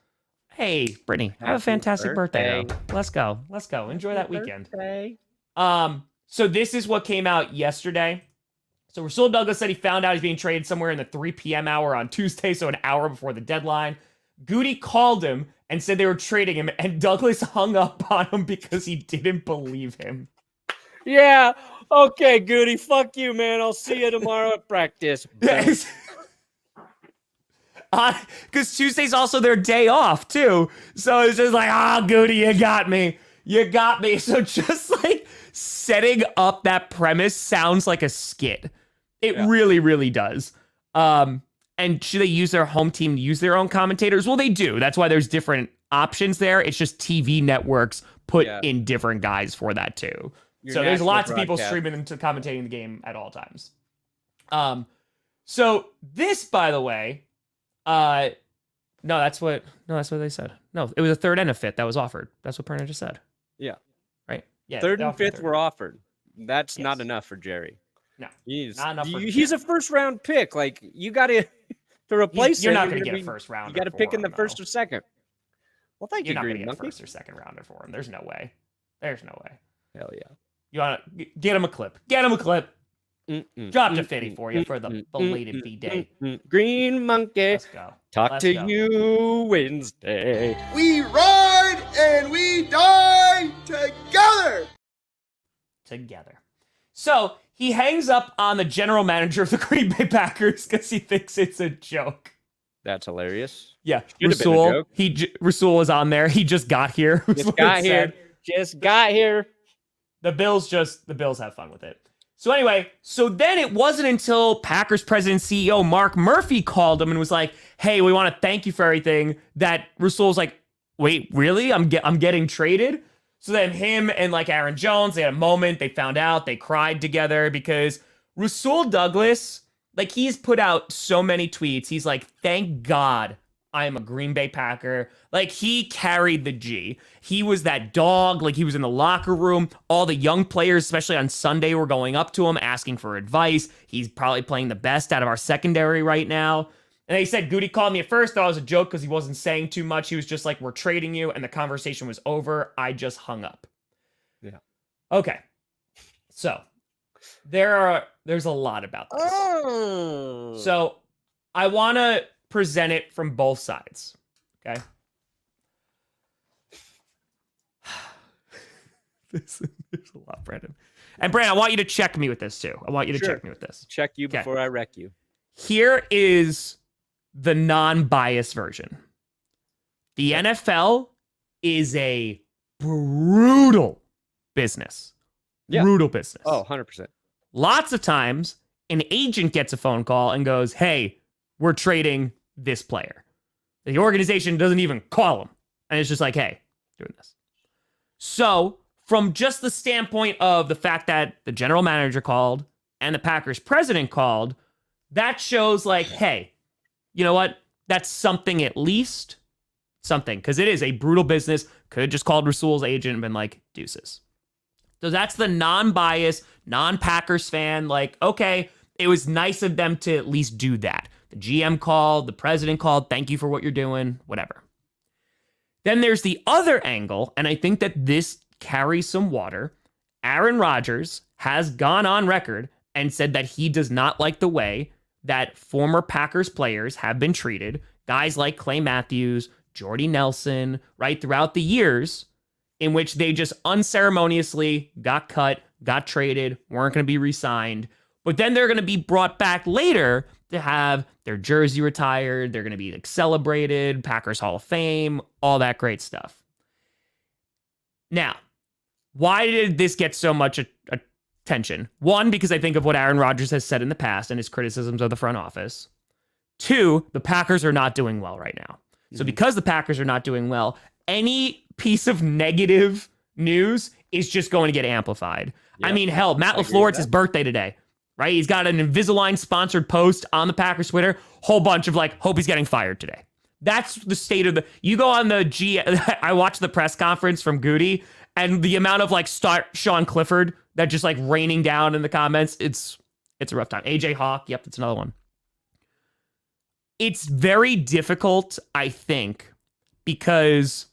[SPEAKER 2] Hey, Brittany, have a fantastic birthday. Let's go. Enjoy that weekend. So this is what came out yesterday. So Rasul Douglas said he found out he's being traded somewhere in the 3 p.m. hour on Tuesday, so an hour before the deadline. Goody called him and said they were trading him, and Douglas hung up on him because he didn't believe him.
[SPEAKER 1] Yeah. Okay, Goody. Fuck you, man. I'll see you tomorrow at practice.
[SPEAKER 2] Because Tuesday's also their day off, too. So it's just like, Goody, you got me. So just like setting up that premise sounds like a skit. It really, really does. And should they use their home team to use their own commentators? Well, they do. That's why there's different options there. It's just TV networks put in different guys for that too. So there's lots of people streaming and commentating the game at all times. So this, by the way, no, that's what they said. No, it was a third and a fifth that was offered. That's what Perna just said.
[SPEAKER 1] Yeah.
[SPEAKER 2] Right. Yeah.
[SPEAKER 1] Third and fifth were offered. That's not enough for Jerry.
[SPEAKER 2] No,
[SPEAKER 1] not enough. He's a first round pick. Like you got to replace him.
[SPEAKER 2] You're not going to get a first rounder.
[SPEAKER 1] You got to pick in the first or second. Well, thank you.
[SPEAKER 2] You're not going to get a first or second rounder for him. There's no way.
[SPEAKER 1] Hell yeah.
[SPEAKER 2] You want to get him a clip. Get him a clip. Dropped a 50 for you for the belated V-Day.
[SPEAKER 1] Green Monkey.
[SPEAKER 2] Let's go.
[SPEAKER 1] Talk to you Wednesday.
[SPEAKER 3] We ride and we die together.
[SPEAKER 2] So he hangs up on the general manager of the Green Bay Packers because he thinks it's a joke.
[SPEAKER 1] That's hilarious.
[SPEAKER 2] Yeah, Rasul. Rasul was on there. He just got here.
[SPEAKER 1] Just got here.
[SPEAKER 2] The Bills have fun with it. So anyway, then it wasn't until Packers president CEO Mark Murphy called him and was like, "Hey, we want to thank you for everything." That Rasul's like, "Wait, really? I'm getting traded?" So then him and like Aaron Jones, they had a moment. They found out. They cried together because Rasul Douglas, like he's put out so many tweets. He's like, "Thank God I am a Green Bay Packer." Like he carried the G. He was that dog. Like he was in the locker room. All the young players, especially on Sunday, were going up to him asking for advice. He's probably playing the best out of our secondary right now. And they said Goody called me at first. Thought it was a joke because he wasn't saying too much. He was just like, "We're trading you," and the conversation was over. I just hung up.
[SPEAKER 1] Yeah.
[SPEAKER 2] Okay. So there's a lot about this.
[SPEAKER 1] Oh.
[SPEAKER 2] So I want to present it from both sides. Okay. There's a lot, Brandon. And Brandon, I want you to check me with this too. Check me with this.
[SPEAKER 1] Check you before I wreck you.
[SPEAKER 2] Here is the non-biased version. The NFL is a brutal business.
[SPEAKER 1] Yeah.
[SPEAKER 2] Brutal business.
[SPEAKER 1] Oh, 100%.
[SPEAKER 2] Lots of times, an agent gets a phone call and goes, "Hey, we're trading this player." The organization doesn't even call him. And it's just like, "Hey, doing this." So, from just the standpoint of the fact that the general manager called and the Packers president called, that shows like, hey, you know what? That's something at least. Something. Because it is a brutal business. Could have just called Rasul's agent and been like, deuces. So that's the non-biased, non-Packers fan. Like, okay, it was nice of them to at least do that. The GM called, the president called, "Thank you for what you're doing," whatever. Then there's the other angle, and I think that this carries some water. Aaron Rodgers has gone on record and said that he does not like the way that former Packers players have been treated. Guys like Clay Matthews, Jordy Nelson, right, throughout the years in which they just unceremoniously got cut, got traded, weren't going to be re-signed. But then they're going to be brought back later to have their jersey retired. They're going to be like celebrated, Packers Hall of Fame, all that great stuff. Now, why did this get so much attention? One, because I think of what Aaron Rodgers has said in the past and his criticisms of the front office. Two, the Packers are not doing well right now. So because the Packers are not doing well, any piece of negative news is just going to get amplified. Yep. I mean, hell, Matt LaFleur, it's his birthday today, right? He's got an Invisalign sponsored post on the Packers Twitter, whole bunch of like, hope he's getting fired today. That's the state of you go on the I watched the press conference from Goody, and the amount of like start Sean Clifford that just like raining down in the comments, it's a rough time. AJ Hawk, yep, that's another one. It's very difficult, I think, because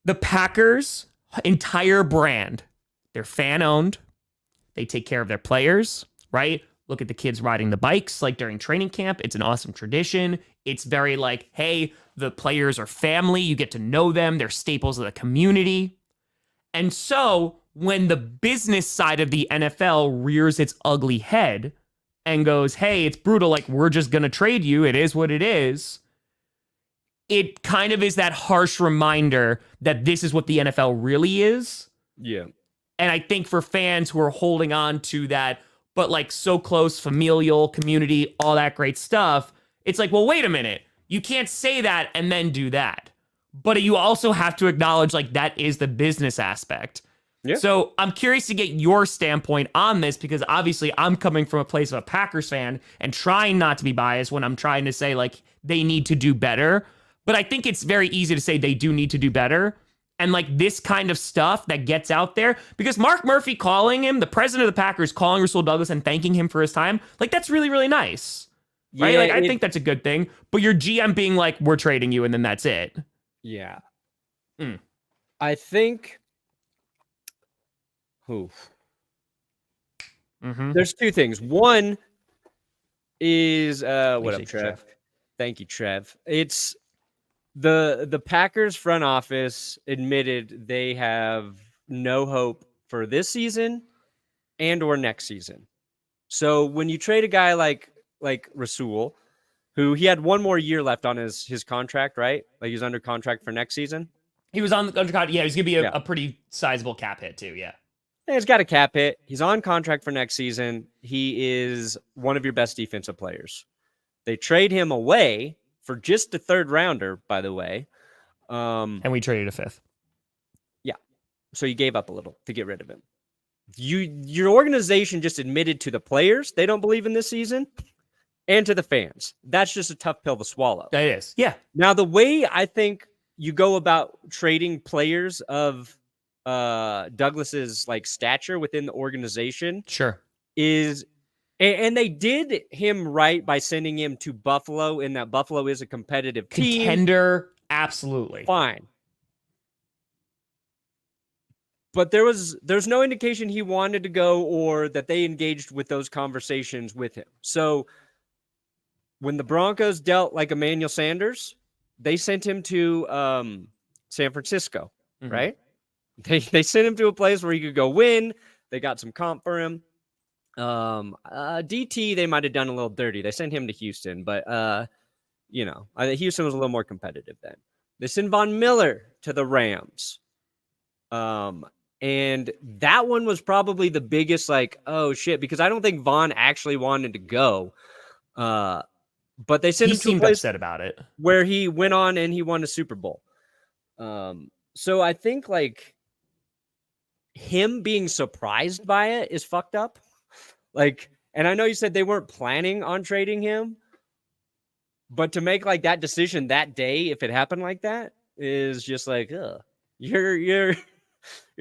[SPEAKER 2] the Packers' entire brand, they're fan-owned. They take care of their players, right? Look at the kids riding the bikes like during training camp. It's an awesome tradition. It's very like, hey, the players are family. You get to know them. They're staples of the community. And so when the business side of the NFL rears its ugly head and goes, hey, it's brutal, like we're just going to trade you, it is what it is, it kind of is that harsh reminder that this is what the NFL really is.
[SPEAKER 1] Yeah.
[SPEAKER 2] And I think for fans who are holding on to that, but like so close, familial, community, all that great stuff, it's like, well, wait a minute. You can't say that and then do that. But you also have to acknowledge like that is the business aspect. Yeah. So I'm curious to get your standpoint on this, because obviously I'm coming from a place of a Packers fan and trying not to be biased when I'm trying to say like they need to do better. But I think it's very easy to say they do need to do better. And like this kind of stuff that gets out there, because Mark Murphy calling him, the president of the Packers calling Rasul Douglas and thanking him for his time, like that's really, really nice. Right?
[SPEAKER 1] Yeah,
[SPEAKER 2] like I think that's a good thing. But your GM being like, we're trading you, and then that's it.
[SPEAKER 1] Yeah. I think Oof.
[SPEAKER 2] Mm-hmm.
[SPEAKER 1] There's two things. One is what up,
[SPEAKER 2] Appreciate you,
[SPEAKER 1] Trev? Thank you, Trev. It's the Packers front office admitted they have no hope for this season and or next season. So when you trade a guy like Rasul, who he had one more year left on his contract, right? Like he's under contract for next season.
[SPEAKER 2] He was on the contract. Yeah, he's gonna be a pretty sizable cap hit too. Yeah.
[SPEAKER 1] He's got a cap hit. He's on contract for next season. He is one of your best defensive players. They trade him away for just a third rounder, by the way.
[SPEAKER 2] And we traded a fifth.
[SPEAKER 1] Yeah. So you gave up a little to get rid of him. Your organization just admitted to the players they don't believe in this season and to the fans. That's just a tough pill to swallow.
[SPEAKER 2] That is. Yeah.
[SPEAKER 1] Now, the way I think you go about trading players of Douglas's like stature within the organization
[SPEAKER 2] Sure.
[SPEAKER 1] is, and they did him right by sending him to Buffalo, in that Buffalo is a competitive team.
[SPEAKER 2] Contender, absolutely.
[SPEAKER 1] Fine. But there's no indication he wanted to go or that they engaged with those conversations with him. So when the Broncos dealt like Emmanuel Sanders, they sent him to San Francisco, right? They sent him to a place where he could go win. They got some comp for him. DT, they might have done a little dirty. They sent him to Houston, but Houston was a little more competitive then. They sent Von Miller to the Rams. And that one was probably the biggest, like, oh shit, because I don't think Von actually wanted to go. But they sent him to a place
[SPEAKER 2] upset about it,
[SPEAKER 1] where he went on and he won a Super Bowl. So I think like him being surprised by it is fucked up. Like, and I know you said they weren't planning on trading him, but to make like that decision that day, if it happened like that, is just like, you're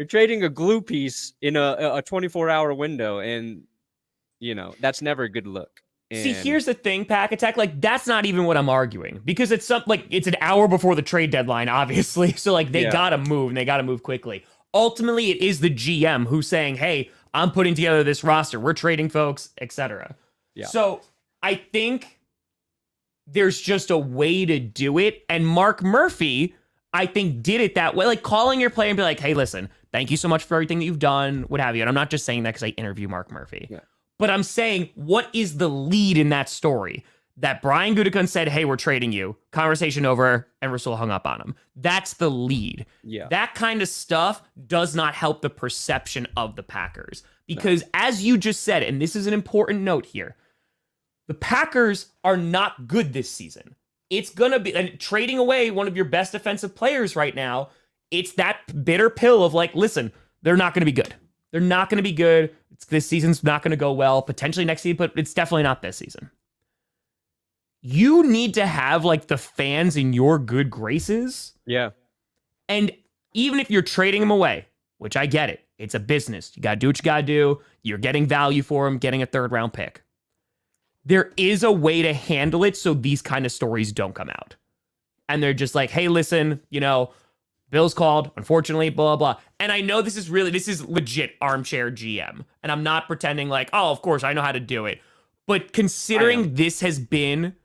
[SPEAKER 1] trading a glue piece in a 24-hour window, and that's never a good look.
[SPEAKER 2] See, here's the thing, Pack Attack. Like, that's not even what I'm arguing, because it's it's an hour before the trade deadline, obviously. So like they gotta move, and they gotta move quickly. Ultimately, it is the GM who's saying, "Hey, I'm putting together this roster. We're trading folks, etc." Yeah. So I think there's just a way to do it, and Mark Murphy, I think, did it that way. Like calling your player and be like, "Hey, listen, thank you so much for everything that you've done, what have you." And I'm not just saying that because I interview Mark Murphy. Yeah. But I'm saying, what is the lead in that story? That Brian Gutekunst said, "Hey, we're trading you." Conversation over, and Rasul hung up on him. That's the lead. Yeah. That kind of stuff does not help the perception of the Packers. Because as you just said, and this is an important note here, the Packers are not good this season. It's going to be, and trading away one of your best defensive players right now, it's that bitter pill of like, listen, they're not going to be good. They're not going to be good. This season's not going to go well. Potentially next season, but it's definitely not this season. You need to have like the fans in your good graces.
[SPEAKER 1] Yeah.
[SPEAKER 2] And even if you're trading them away, which I get it, it's a business. You got to do what you got to do. You're getting value for them, getting a third round pick. There is a way to handle it so these kind of stories don't come out. And they're just like, "Hey, listen, Bill's called, unfortunately, blah, blah." And I know this is legit armchair GM. And I'm not pretending like, oh, of course, I know how to do it. But considering this has been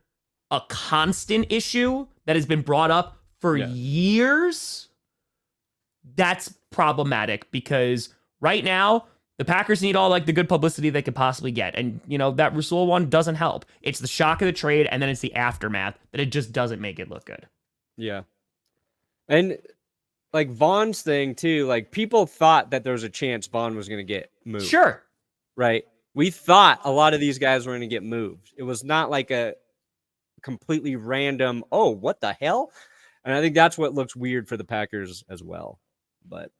[SPEAKER 2] a constant issue that has been brought up for years, that's problematic, because right now, the Packers need all like the good publicity they could possibly get. And, that Rasul one doesn't help. It's the shock of the trade, and then it's the aftermath that it just doesn't make it look good.
[SPEAKER 1] Yeah. And like Vaughn's thing too, like people thought that there was a chance Vaughn was going to get moved.
[SPEAKER 2] Sure.
[SPEAKER 1] Right. We thought a lot of these guys were going to get moved. It was not like a completely random, oh, what the hell? And I think that's what looks weird for the Packers as well. But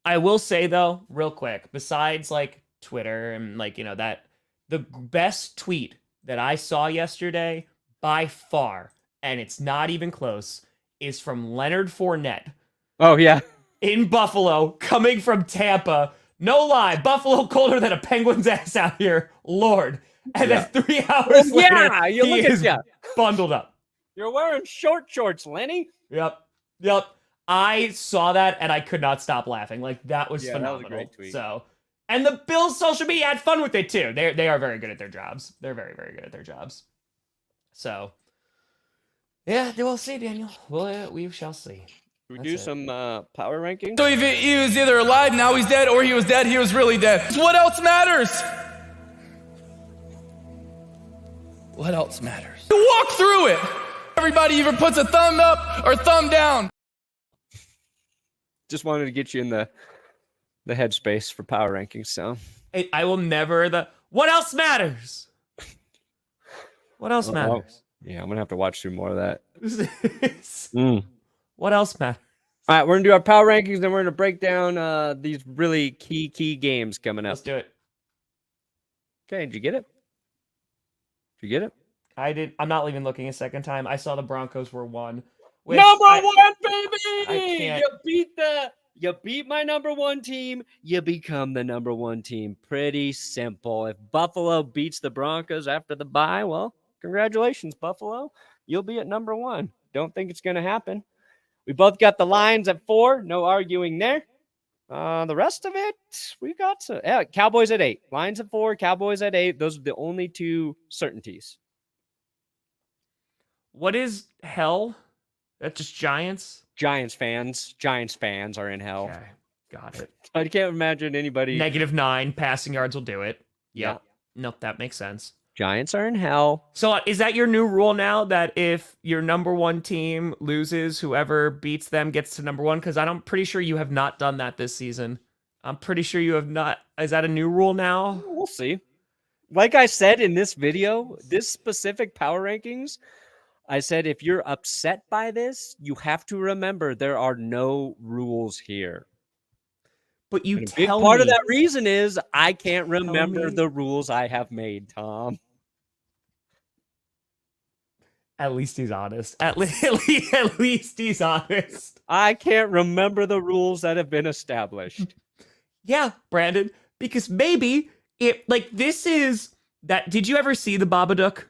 [SPEAKER 2] I will say though, real quick, besides like Twitter and like, that the best tweet that I saw yesterday by far, and it's not even close, is from Leonard Fournette.
[SPEAKER 1] Oh, yeah.
[SPEAKER 2] In Buffalo, coming from Tampa. No lie, Buffalo colder than a penguin's ass out here. Lord. And then 3 hours later, he is bundled up.
[SPEAKER 1] You're wearing short shorts, Lenny.
[SPEAKER 2] Yep. I saw that and I could not stop laughing. Like that was phenomenal. That was a great tweet. So, and the Bills social media had fun with it too. They are very good at their jobs. They're very, very good at their jobs. So, yeah, we'll see, Daniel. We shall see.
[SPEAKER 1] We do some power rankings.
[SPEAKER 4] So he was either alive, now he's dead, or he was dead, he was really dead. What else matters? What else matters? Walk through it. Everybody either puts a thumb up or thumb down.
[SPEAKER 1] Just wanted to get you in the headspace for power rankings. So
[SPEAKER 2] I will never what else matters? What else matters?
[SPEAKER 1] Yeah, I'm gonna have to watch through more of that.
[SPEAKER 2] What else matters?
[SPEAKER 1] All right, we're gonna do our power rankings, and we're gonna break down these really key games coming up.
[SPEAKER 2] Let's do it.
[SPEAKER 1] Okay, did you get it? Did you get it?
[SPEAKER 2] I did. I'm not even looking a second time. I saw the Broncos were 1.
[SPEAKER 1] Number 1, baby! You beat my number 1 team. You become the number 1 team. Pretty simple. If Buffalo beats the Broncos after the bye, well, congratulations, Buffalo. You'll be at number 1. Don't think it's going to happen. We both got the Lions at 4. No arguing there. The rest of it, we got some. Yeah, Cowboys at 8. Lions at 4. Cowboys at 8. Those are the only 2 certainties.
[SPEAKER 2] What is hell? That's just Giants?
[SPEAKER 1] Giants fans are in hell.
[SPEAKER 2] Okay, got it.
[SPEAKER 1] I can't imagine anybody.
[SPEAKER 2] -9 passing yards will do it.
[SPEAKER 1] Yeah.
[SPEAKER 2] Nope, that makes sense.
[SPEAKER 1] Giants are in hell.
[SPEAKER 2] So is that your new rule now, that if your number 1 team loses, whoever beats them gets to number 1? Because I'm pretty sure you have not done that this season. I'm pretty sure you have not. Is that a new rule now?
[SPEAKER 1] We'll see. Like I said in this video, this specific power rankings, I said, if you're upset by this, you have to remember there are no rules here.
[SPEAKER 2] But you
[SPEAKER 1] and
[SPEAKER 2] tell
[SPEAKER 1] me. Part
[SPEAKER 2] me,
[SPEAKER 1] of that reason is I can't remember the rules I have made, Tom.
[SPEAKER 2] At least he's honest. At least he's honest.
[SPEAKER 1] I can't remember the rules that have been established.
[SPEAKER 2] Yeah, Brandon, because maybe this is that. Did you ever see the Babadook?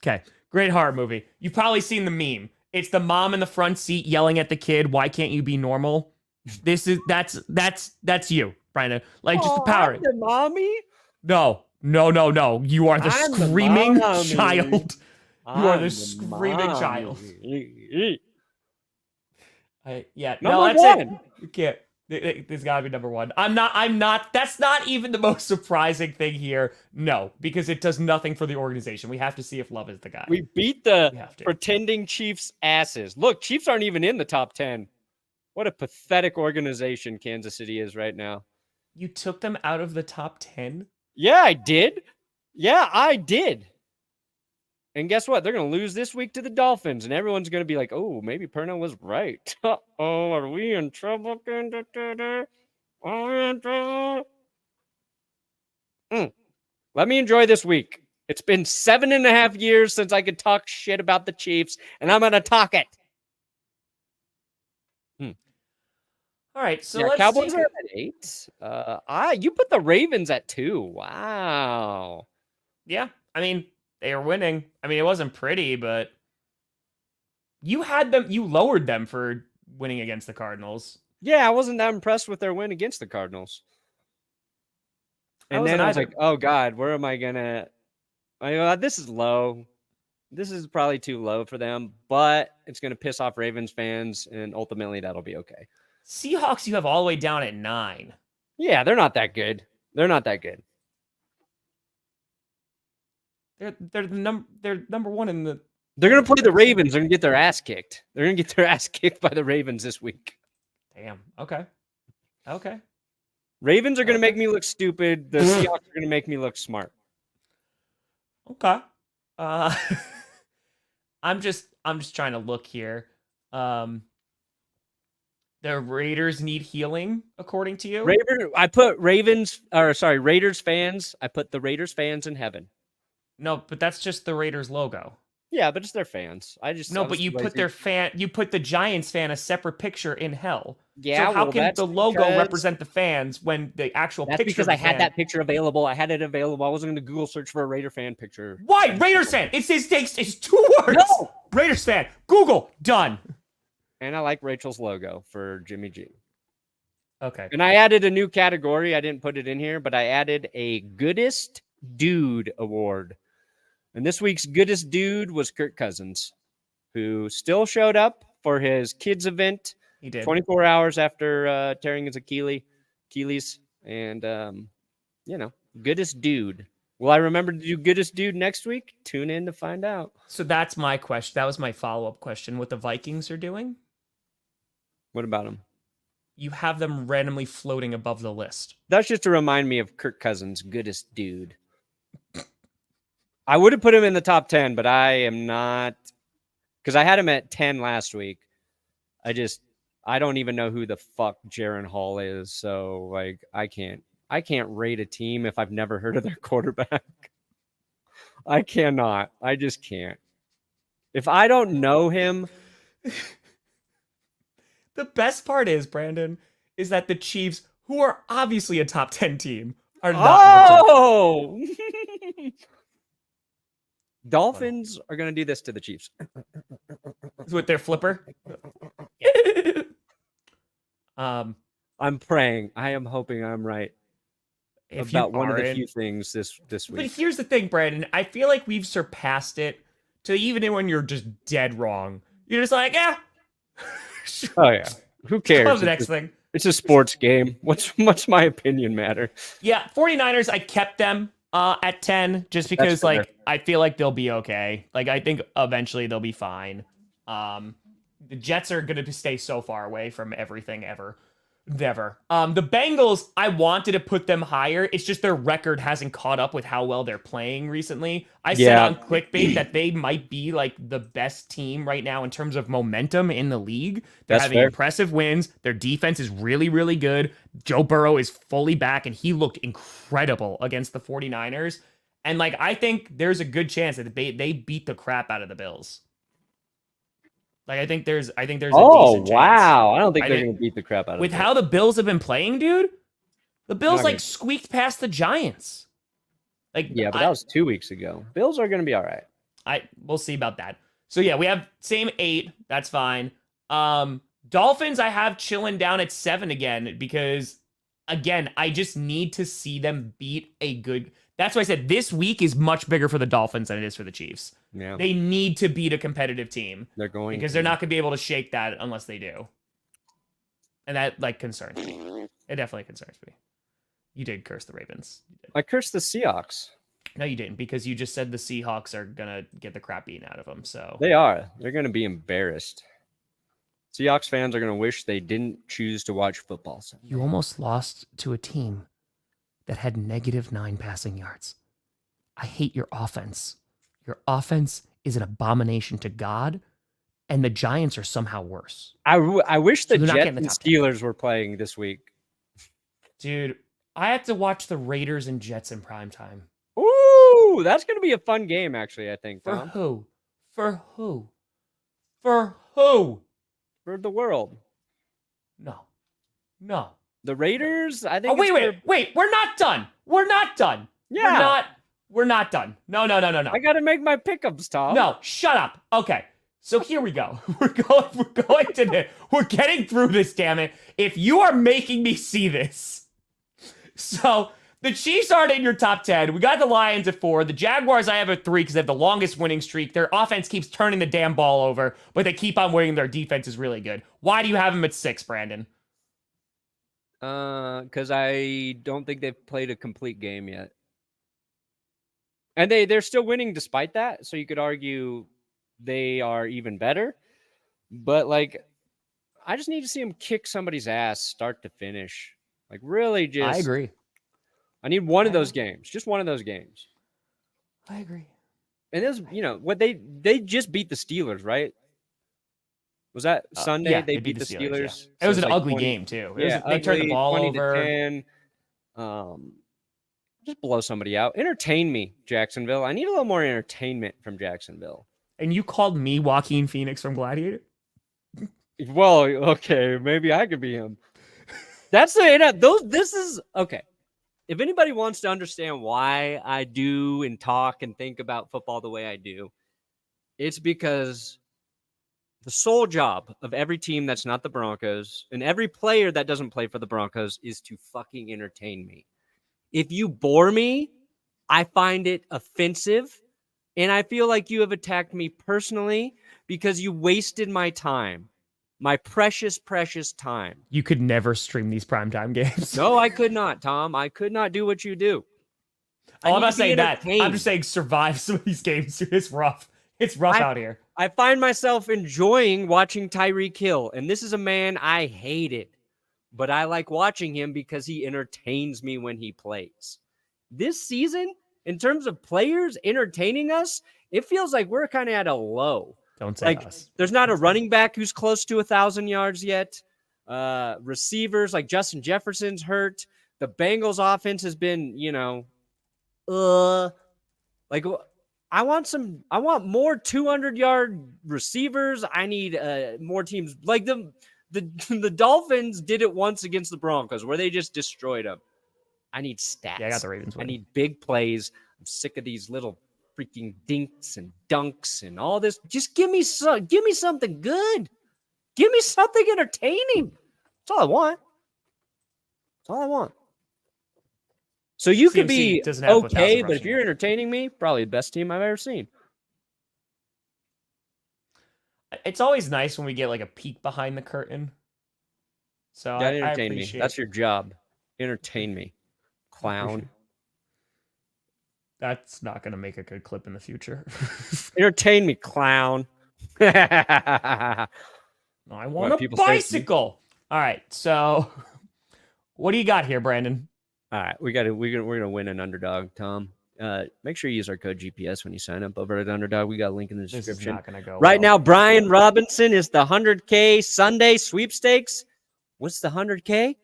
[SPEAKER 2] Okay, great horror movie. You've probably seen the meme. It's the mom in the front seat yelling at the kid, "Why can't you be normal?" That's you, Brandon. Just the power.
[SPEAKER 1] I'm the mommy?
[SPEAKER 2] No. You are the screaming child. You are the screaming child.
[SPEAKER 1] Number
[SPEAKER 2] that's
[SPEAKER 1] 1.
[SPEAKER 2] it. You can't. There's gotta be number 1. I'm not. That's not even the most surprising thing here. No, because it does nothing for the organization. We have to see if Love is the guy.
[SPEAKER 1] We beat the pretending Chiefs asses. Look, Chiefs aren't even in the top 10. What a pathetic organization Kansas City is right now.
[SPEAKER 2] You took them out of the top 10?
[SPEAKER 1] Yeah, I did. And guess what? They're going to lose this week to the Dolphins, and everyone's going to be like, oh, maybe Perna was right. Uh-oh, are we in trouble? Are we in trouble? Let me enjoy this week. It's been 7.5 years since I could talk shit about the Chiefs, and I'm going to talk it.
[SPEAKER 2] All right, so let's
[SPEAKER 1] Cowboys are at 8. You put the Ravens at 2. Wow.
[SPEAKER 2] Yeah, I mean, they are winning. I mean, it wasn't pretty, but you lowered them for winning against the Cardinals.
[SPEAKER 1] Yeah, I wasn't that impressed with their win against the Cardinals. And then I was like, oh, God, where am I going to... this is low. This is probably too low for them, but it's going to piss off Ravens fans, and ultimately that'll be okay.
[SPEAKER 2] Seahawks, you have all the way down at 9.
[SPEAKER 1] Yeah, they're not that good. They're
[SPEAKER 2] number 1 in the.
[SPEAKER 1] They're gonna play the Ravens. They're gonna get their ass kicked. They're gonna get their ass kicked by the Ravens this week.
[SPEAKER 2] Damn. Okay.
[SPEAKER 1] Ravens are gonna make me look stupid. The Seahawks are gonna make me look smart.
[SPEAKER 2] Okay. I'm just trying to look here. The Raiders need healing, according to you.
[SPEAKER 1] I put Raiders fans. I put the Raiders fans in heaven.
[SPEAKER 2] No, but that's just the Raiders logo.
[SPEAKER 1] Yeah, but it's their fans.
[SPEAKER 2] But you put the Giants fan a separate picture in hell.
[SPEAKER 1] Yeah,
[SPEAKER 2] So how
[SPEAKER 1] well,
[SPEAKER 2] can
[SPEAKER 1] that's
[SPEAKER 2] the logo
[SPEAKER 1] because-
[SPEAKER 2] represent the fans when the actual
[SPEAKER 1] That's
[SPEAKER 2] picture
[SPEAKER 1] because
[SPEAKER 2] of the
[SPEAKER 1] I had
[SPEAKER 2] fan-
[SPEAKER 1] that picture available. I had it available. I wasn't going to Google search for a Raider fan picture.
[SPEAKER 2] Why? Raiders fan. It takes 2 words.
[SPEAKER 1] No!
[SPEAKER 2] Raiders fan. Google. Done.
[SPEAKER 1] And I like Rachel's logo for Jimmy G.
[SPEAKER 2] Okay.
[SPEAKER 1] And I added a new category. I didn't put it in here, but I added a Goodest Dude award. And this week's Goodest Dude was Kirk Cousins, who still showed up for his kids event.
[SPEAKER 2] He did.
[SPEAKER 1] 24 hours after tearing his Achilles. And, Goodest Dude. Will I remember to do Goodest Dude next week? Tune in to find out.
[SPEAKER 2] So that's my question. That was my follow-up question. What the Vikings are doing?
[SPEAKER 1] What about him?
[SPEAKER 2] You have them randomly floating above the list.
[SPEAKER 1] That's just to remind me of Kirk Cousins, Goodest Dude. I would have put him in the top 10, but I am not, because I had him at 10 last week. I don't even know who the fuck Jaron Hall is. So like, I can't rate a team if I've never heard of their quarterback. I cannot. I just can't. If I don't know him.
[SPEAKER 2] The best part is, Brandon, is that the Chiefs, who are obviously a top 10 team, are not.
[SPEAKER 1] Oh! Dolphins are going to do this to the Chiefs.
[SPEAKER 2] With their flipper.
[SPEAKER 1] I'm praying. I am hoping I'm right about one of the few things this week.
[SPEAKER 2] But here's the thing, Brandon. I feel like we've surpassed it to even when you're just dead wrong. You're just like, yeah.
[SPEAKER 1] Oh, yeah. Who cares?
[SPEAKER 2] Love the next thing.
[SPEAKER 1] It's a sports game. What's my opinion matter?
[SPEAKER 2] Yeah, 49ers, I kept them at 10 just because, like, I feel like they'll be okay. Like, I think eventually they'll be fine. The Jets are going to stay so far away from everything ever. Never. The Bengals, I wanted to put them higher. It's just their record hasn't caught up with how well they're playing recently. I said on Clickbait that they might be like the best team right now in terms of momentum in the league. They're having impressive wins. Their defense is really, really good. Joe Burrow is fully back, and he looked incredible against the 49ers. And like, I think there's a good chance that they beat the crap out of the Bills. Like, I think there's a decent chance.
[SPEAKER 1] Wow. I don't think they're going to beat the crap out of them.
[SPEAKER 2] With how the Bills have been playing, dude, the Bills like squeaked past the Giants. Like,
[SPEAKER 1] yeah, but that was 2 weeks ago. Bills are going to be all right.
[SPEAKER 2] We'll see about that. So yeah, we have same 8. That's fine. Dolphins, I have chilling down at 7 again because, again, I just need to see them beat a good. That's why I said this week is much bigger for the Dolphins than it is for the Chiefs.
[SPEAKER 1] Yeah.
[SPEAKER 2] They need to beat a competitive team.
[SPEAKER 1] They're going
[SPEAKER 2] because they're not going to be able to shake that unless they do. And that like concerns me. It definitely concerns me. You did curse the Ravens. You did.
[SPEAKER 1] I cursed the Seahawks.
[SPEAKER 2] No, you didn't, because you just said the Seahawks are going to get the crap beaten out of them. So
[SPEAKER 1] they are. They're going to be embarrassed. Seahawks fans are going to wish they didn't choose to watch football Sunday.
[SPEAKER 2] You almost lost to a team that had -9 passing yards. I hate your offense. Your offense is an abomination to God, and the Giants are somehow worse.
[SPEAKER 1] I wish the
[SPEAKER 2] Jets
[SPEAKER 1] and Steelers were playing this week.
[SPEAKER 2] Dude, I have to watch the Raiders and Jets in primetime.
[SPEAKER 1] Ooh, that's going to be a fun game, actually, I think.
[SPEAKER 2] For
[SPEAKER 1] Tom.
[SPEAKER 2] who? For who? For who?
[SPEAKER 1] For the world.
[SPEAKER 2] No.
[SPEAKER 1] The Raiders, I think.
[SPEAKER 2] Oh, wait. We're not done. Yeah. We're not done. No.
[SPEAKER 1] I got to make my pickups, Tom.
[SPEAKER 2] No, shut up. Okay. So here we go. We're getting through this, damn it. If you are making me see this. So the Chiefs aren't in your top 10. We got the Lions at 4. The Jaguars I have at 3 because they have the longest winning streak. Their offense keeps turning the damn ball over, but they keep on winning. Their defense is really good. Why do you have them at 6, Brandon?
[SPEAKER 1] Because I don't think they've played a complete game yet. And they're still winning despite that. So you could argue they are even better. But, like, I just need to see them kick somebody's ass start to finish. Like, really just...
[SPEAKER 2] I agree.
[SPEAKER 1] I need one of those games. Just one of those games.
[SPEAKER 2] I agree.
[SPEAKER 1] And this, what they just beat the Steelers, right? Was that Sunday?
[SPEAKER 2] Yeah,
[SPEAKER 1] they beat the Steelers.
[SPEAKER 2] Yeah. It was an ugly game, too. They turned the ball over.
[SPEAKER 1] 20-10. Just blow somebody out. Entertain me, Jacksonville. I need a little more entertainment from Jacksonville.
[SPEAKER 2] And you called me Joaquin Phoenix from Gladiator?
[SPEAKER 1] Well, okay, maybe I could be him. That's the this is okay. If anybody wants to understand why I do and talk and think about football the way I do, it's because the sole job of every team that's not the Broncos and every player that doesn't play for the Broncos is to fucking entertain me. If you bore me, I find it offensive. And I feel like you have attacked me personally because you wasted my time, my precious, precious time.
[SPEAKER 2] You could never stream these primetime games.
[SPEAKER 1] No, I could not, Tom. I could not do what you do.
[SPEAKER 2] I'm not saying that. I'm just saying survive some of these games. It's rough. It's rough out here.
[SPEAKER 1] I find myself enjoying watching Tyreek Hill, and this is a man I hated, but I like watching him because he entertains me when he plays. This season, in terms of players entertaining us, it feels like we're kind of at a low.
[SPEAKER 2] Don't say us.
[SPEAKER 1] There's not a running back who's close to 1,000 yards yet. Receivers like Justin Jefferson's hurt. The Bengals offense has been, I want more 200-yard receivers. I need more teams. Like the Dolphins did it once against the Broncos where they just destroyed them. I need stats.
[SPEAKER 2] Yeah, I got the Ravens winning.
[SPEAKER 1] I need big plays. I'm sick of these little freaking dinks and dunks and all this. Just give me something good. Give me something entertaining. That's all I want. That's all I want. So you could be okay, but if you're entertaining me, probably the best team I've ever seen.
[SPEAKER 2] It's always nice when we get like a peek behind the curtain. So I
[SPEAKER 1] entertain me. That's your job. Entertain me, clown.
[SPEAKER 2] That's not going to make a good clip in the future.
[SPEAKER 1] Entertain me, clown.
[SPEAKER 2] I want a bicycle. All right, so what do you got here, Brandon?
[SPEAKER 1] All right, we're gonna win an underdog, Tom. Make sure you use our code GPS when you sign up over at Underdog. We got a link in the description.
[SPEAKER 2] This is not gonna go
[SPEAKER 1] right now, Brian Robinson is the 100K Sunday sweepstakes. What's the 100K?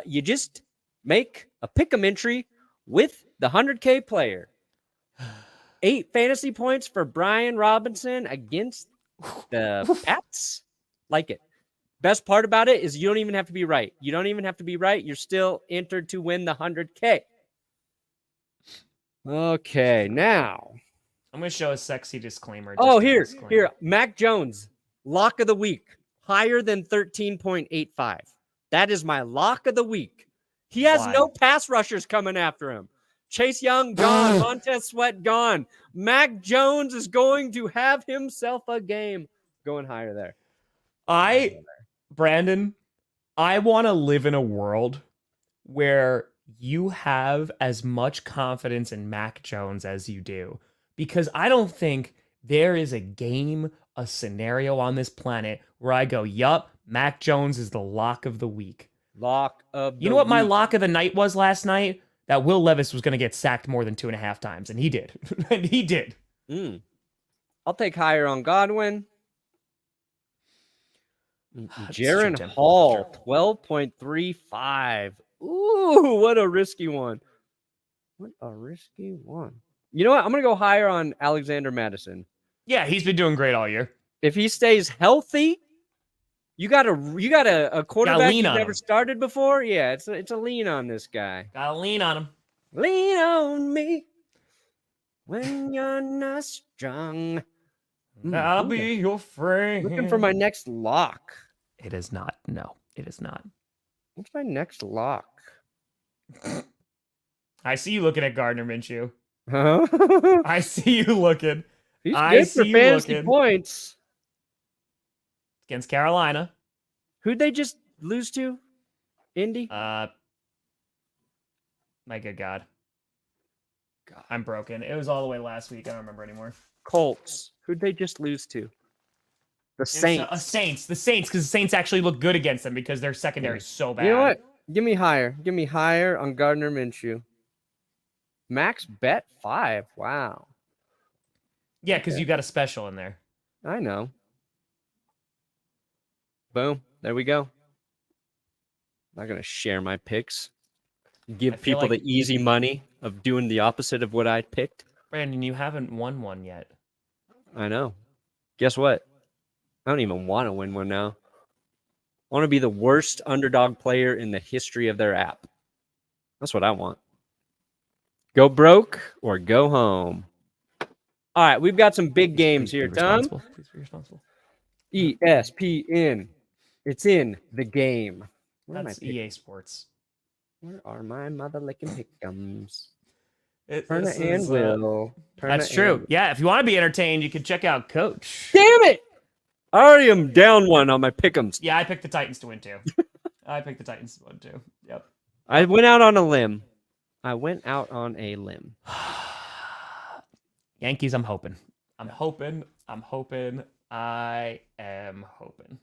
[SPEAKER 1] You just make a pick'em entry with the 100K player. 8 fantasy points for Brian Robinson against the Pats. Like it. Best part about it is you don't even have to be right. You don't even have to be right. You're still entered to win the 100K. Okay, now.
[SPEAKER 2] I'm going to show a sexy disclaimer.
[SPEAKER 1] Here. Mac Jones, lock of the week. Higher than 13.85. That is my lock of the week. He has no pass rushers coming after him. Chase Young, gone. Montez Sweat, gone. Mac Jones is going to have himself a game. Going higher there.
[SPEAKER 2] Brandon, I want to live in a world where you have as much confidence in Mac Jones as you do. Because I don't think there is a game, a scenario on this planet where I go, yup, Mac Jones is the lock of the week. You know what my lock of the night was last night? That Will Levis was going to get sacked more than 2.5 times, and he did. And he did.
[SPEAKER 1] I'll take higher on Godwin. Jaron Hall, 12.35. Ooh, what a risky one. You know what? I'm going to go higher on Alexander Madison.
[SPEAKER 2] Yeah, he's been doing great all year.
[SPEAKER 1] If he stays healthy, you got a quarterback you've never started before? Yeah, it's a lean on this guy.
[SPEAKER 2] Got to lean on him.
[SPEAKER 1] Lean on me when you're not strong.
[SPEAKER 2] I'll be your friend.
[SPEAKER 1] Looking for my next lock.
[SPEAKER 2] It is not. No, it is not.
[SPEAKER 1] What's my next lock?
[SPEAKER 2] I see you looking at Gardner Minshew.
[SPEAKER 1] Huh?
[SPEAKER 2] I see you looking.
[SPEAKER 1] He's good for fantasy points.
[SPEAKER 2] Against Carolina.
[SPEAKER 1] Who'd they just lose to? Indy?
[SPEAKER 2] My good God. I'm broken. It was all the way last week. I don't remember anymore.
[SPEAKER 1] Colts. Who'd they just lose to? The Saints.
[SPEAKER 2] The Saints, because the Saints actually look good against them because their secondary is so bad.
[SPEAKER 1] You know what? Give me higher. Give me higher on Gardner Minshew. Max bet 5. Wow.
[SPEAKER 2] Yeah, because you got a special in there.
[SPEAKER 1] I know. Boom. There we go. I'm not going to share my picks. Give people the easy money of doing the opposite of what I picked.
[SPEAKER 2] Brandon, you haven't won one yet.
[SPEAKER 1] I know. Guess what? I don't even want to win one now. I want to be the worst underdog player in the history of their app. That's what I want. Go broke or go home. All right, we've got some big games here, Tom.
[SPEAKER 2] Please be responsible.
[SPEAKER 1] ESPN. It's in the game.
[SPEAKER 2] That's EA Sports.
[SPEAKER 1] Where are my mother-licking pick'ems?
[SPEAKER 2] Perna
[SPEAKER 1] and Will.
[SPEAKER 2] That's true. Yeah, if you want to be entertained, you can check out Coach.
[SPEAKER 1] Damn it! I already am down one on my pick'ems.
[SPEAKER 2] Yeah, I picked the Titans to win too. Yep.
[SPEAKER 1] I went out on a limb.
[SPEAKER 2] Yankees, I'm hoping. I am hoping.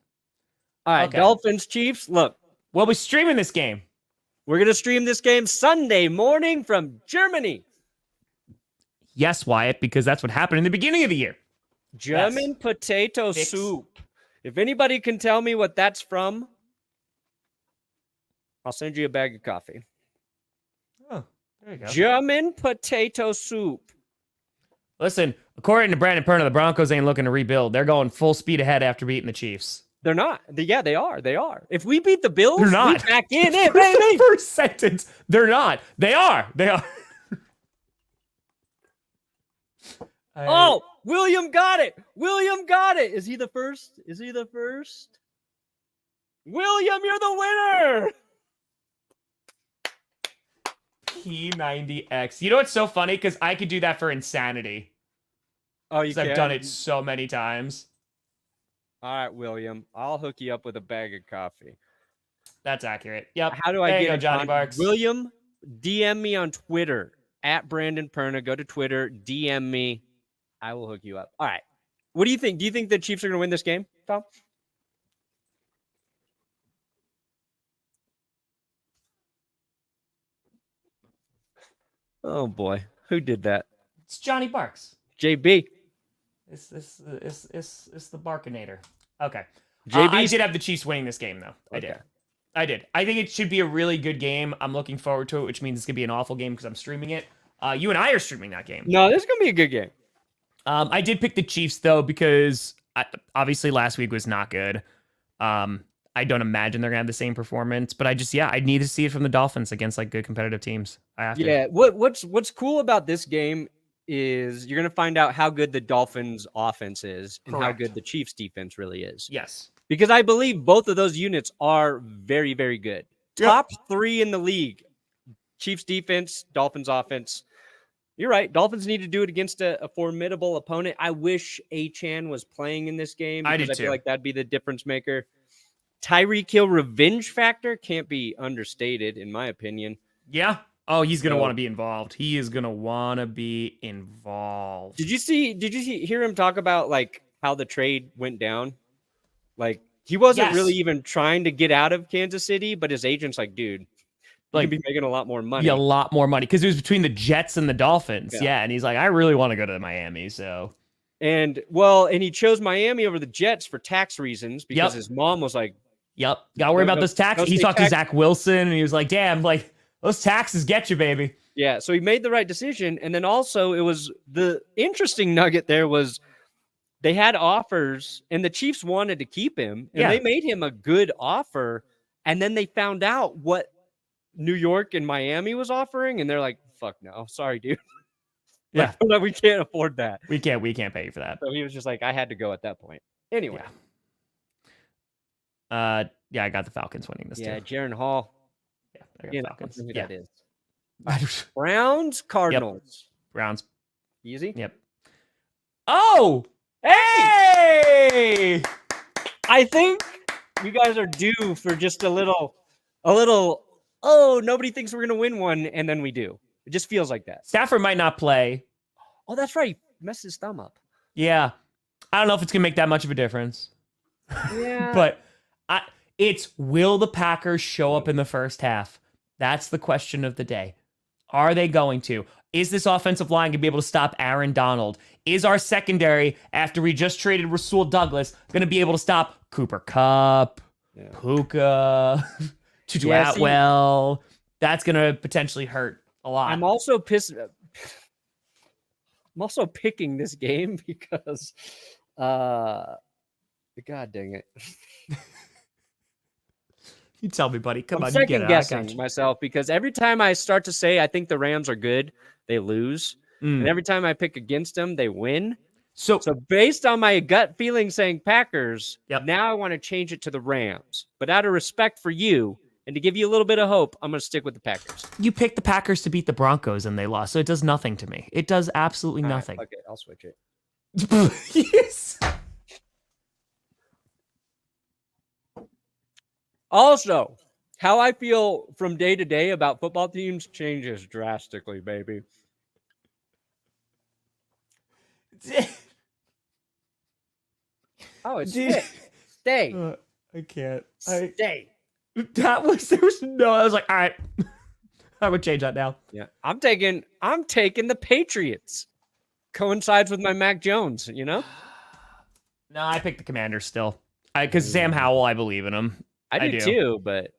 [SPEAKER 1] All right,
[SPEAKER 2] Okay.
[SPEAKER 1] Dolphins, Chiefs. Look,
[SPEAKER 2] we'll be streaming this game.
[SPEAKER 1] We're going to stream this game Sunday morning from Germany.
[SPEAKER 2] Yes, Wyatt, because that's what happened in the beginning of the year.
[SPEAKER 1] German potato soup. If anybody can tell me what that's from, I'll send you a bag of coffee.
[SPEAKER 2] Oh, there you go.
[SPEAKER 1] German potato soup.
[SPEAKER 2] Listen, according to Brandon Perna, the Broncos ain't looking to rebuild. They're going full speed ahead after beating the Chiefs.
[SPEAKER 1] They're not. Yeah, they are. They are. If we beat the Bills,
[SPEAKER 2] they're not.
[SPEAKER 1] We back in it, baby.
[SPEAKER 2] First sentence. They're not. They are. They are.
[SPEAKER 1] Oh, William got it. William got it. Is he the first? William, you're the winner.
[SPEAKER 2] P90X. You know what's so funny? Because I could do that for insanity.
[SPEAKER 1] Oh, you can?
[SPEAKER 2] I've done it so many times.
[SPEAKER 1] All right, William. I'll hook you up with a bag of coffee.
[SPEAKER 2] That's accurate. Yep.
[SPEAKER 1] How do I
[SPEAKER 2] there
[SPEAKER 1] get
[SPEAKER 2] you go, Johnny Barks?
[SPEAKER 1] William, DM me on Twitter at Brandon Perna. Go to Twitter, DM me. I will hook you up. All right. What do you think? Do you think the Chiefs are going to win this game, Tom? Oh boy, who did that?
[SPEAKER 2] It's Johnny Barks.
[SPEAKER 1] JB.
[SPEAKER 2] It's the Barkinator. Okay.
[SPEAKER 1] JB.
[SPEAKER 2] I did have the Chiefs winning this game, though.
[SPEAKER 1] Okay.
[SPEAKER 2] I did. I think it should be a really good game. I'm looking forward to it, which means it's going to be an awful game because I'm streaming it. You and I are streaming that game.
[SPEAKER 1] No, this is going to be a good game.
[SPEAKER 2] I did pick the Chiefs, though, because obviously last week was not good. I don't imagine they're going to have the same performance, but I need to see it from the Dolphins against like good competitive teams. I have to.
[SPEAKER 1] Yeah. What's cool about this game is you're going to find out how good the Dolphins offense is and how good the Chiefs defense really is.
[SPEAKER 2] Yes.
[SPEAKER 1] Because I believe both of those units are very, very good. Yep. Top 3 in the league. Chiefs defense, Dolphins offense. You're right. Dolphins need to do it against a formidable opponent. I wish Achane was playing in this game.
[SPEAKER 2] I
[SPEAKER 1] feel like that'd be the difference maker. Tyreek Hill revenge factor can't be understated, in my opinion.
[SPEAKER 2] Yeah. Oh, he's going to want to be involved. He is going to want to be involved.
[SPEAKER 1] Did you hear him talk about like how the trade went down? Like he wasn't really even trying to get out of Kansas City, but his agent's like, dude, you could be making a lot more money.
[SPEAKER 2] Yeah, a lot more money because it was between the Jets and the Dolphins. Yeah, and he's like, I really want to go to Miami, so.
[SPEAKER 1] And he chose Miami over the Jets for tax reasons because his mom was like,
[SPEAKER 2] "Yep, gotta worry about those taxes." He talked to Zach Wilson, and he was like, "Damn, like those taxes get you, baby."
[SPEAKER 1] Yeah, so he made the right decision, and then also it was the interesting nugget there was they had offers, and the Chiefs wanted to keep him, and they made him a good offer, and then they found out what New York and Miami was offering, and they're like, "Fuck no, sorry, dude."
[SPEAKER 2] Yeah,
[SPEAKER 1] like, we can't afford that.
[SPEAKER 2] We can't pay you for that.
[SPEAKER 1] So he was just like, I had to go at that point. Anyway.
[SPEAKER 2] Yeah, I got the Falcons winning this.
[SPEAKER 1] Yeah, Jaron Hall.
[SPEAKER 2] Yeah, I got Falcons.
[SPEAKER 1] Who that is. Browns, Cardinals.
[SPEAKER 2] Yep. Browns.
[SPEAKER 1] Easy.
[SPEAKER 2] Yep. Oh, hey!
[SPEAKER 1] I think you guys are due for just a little. Oh, nobody thinks we're gonna win one, and then we do. It just feels like that.
[SPEAKER 2] Stafford might not play.
[SPEAKER 1] Oh, that's right. He messed his thumb up.
[SPEAKER 2] Yeah. I don't know if it's going to make that much of a difference.
[SPEAKER 1] Yeah.
[SPEAKER 2] But will the Packers show up in the first half? That's the question of the day. Are they going to? Is this offensive line going to be able to stop Aaron Donald? Is our secondary, after we just traded Rasul Douglas, going to be able to stop Cooper Kupp, Puka, Tutu Atwell? That's going to potentially hurt a lot.
[SPEAKER 1] I'm also pissed. I'm also picking this game because, God dang it.
[SPEAKER 2] You tell me, buddy. Come
[SPEAKER 1] I'm
[SPEAKER 2] on, you get
[SPEAKER 1] second
[SPEAKER 2] it.
[SPEAKER 1] guessing myself because every time I start to say I think the Rams are good, they lose. And every time I pick against them, they win. So based on my gut feeling saying Packers, now I want to change it to the Rams. But out of respect for you and to give you a little bit of hope, I'm going to stick with the Packers.
[SPEAKER 2] You picked the Packers to beat the Broncos and they lost, so it does nothing to me. It does absolutely nothing.
[SPEAKER 1] Okay, I'll switch it.
[SPEAKER 2] Yes.
[SPEAKER 1] Also, how I feel from day to day about football teams changes drastically, baby. Oh, it's stay.
[SPEAKER 2] I can't.
[SPEAKER 1] Stay.
[SPEAKER 2] There was no, I was like, all right. I would change that now.
[SPEAKER 1] Yeah. I'm taking the Patriots. Coincides with my Mac Jones, you know?
[SPEAKER 2] No, I picked the Commanders still. Because Sam Howell, I believe in him.
[SPEAKER 1] I do too, but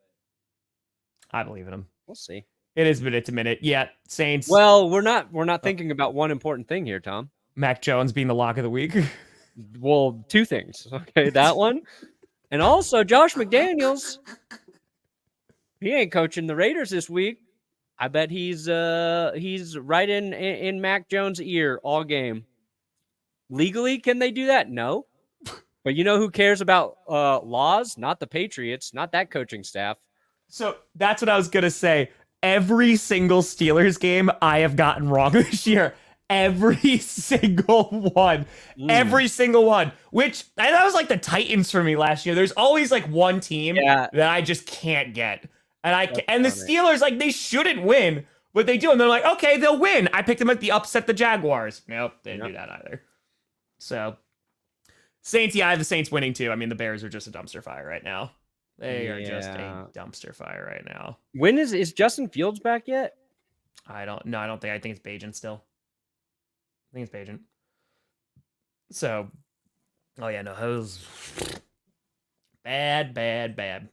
[SPEAKER 2] I believe in him.
[SPEAKER 1] We'll see.
[SPEAKER 2] It is minute to minute. Yeah, Saints.
[SPEAKER 1] Well, we're not thinking about one important thing here, Tom.
[SPEAKER 2] Mac Jones being the lock of the week.
[SPEAKER 1] Well, two things. Okay, that one. And also Josh McDaniels. He ain't coaching the Raiders this week. I bet he's right in Mac Jones' ear all game. Legally, can they do that? No. But you know who cares about laws? Not the Patriots, not that coaching staff.
[SPEAKER 2] So that's what I was going to say. Every single Steelers game I have gotten wrong this year. Every single one. Every single one. And that was like the Titans for me last year. There's always like one team that I just can't get. And the Steelers, like, they shouldn't win, but they do. And they're like, okay, they'll win. I picked them at the upset the Jaguars. Nope, they didn't do that either. So, Saints, I have the Saints winning too. I mean, the Bears are just a dumpster fire right now. They are just a dumpster fire right now.
[SPEAKER 1] When is Justin Fields back yet?
[SPEAKER 2] I don't think. I think it's Bajan still. I think it's Bajan. So, oh yeah, no, it was bad.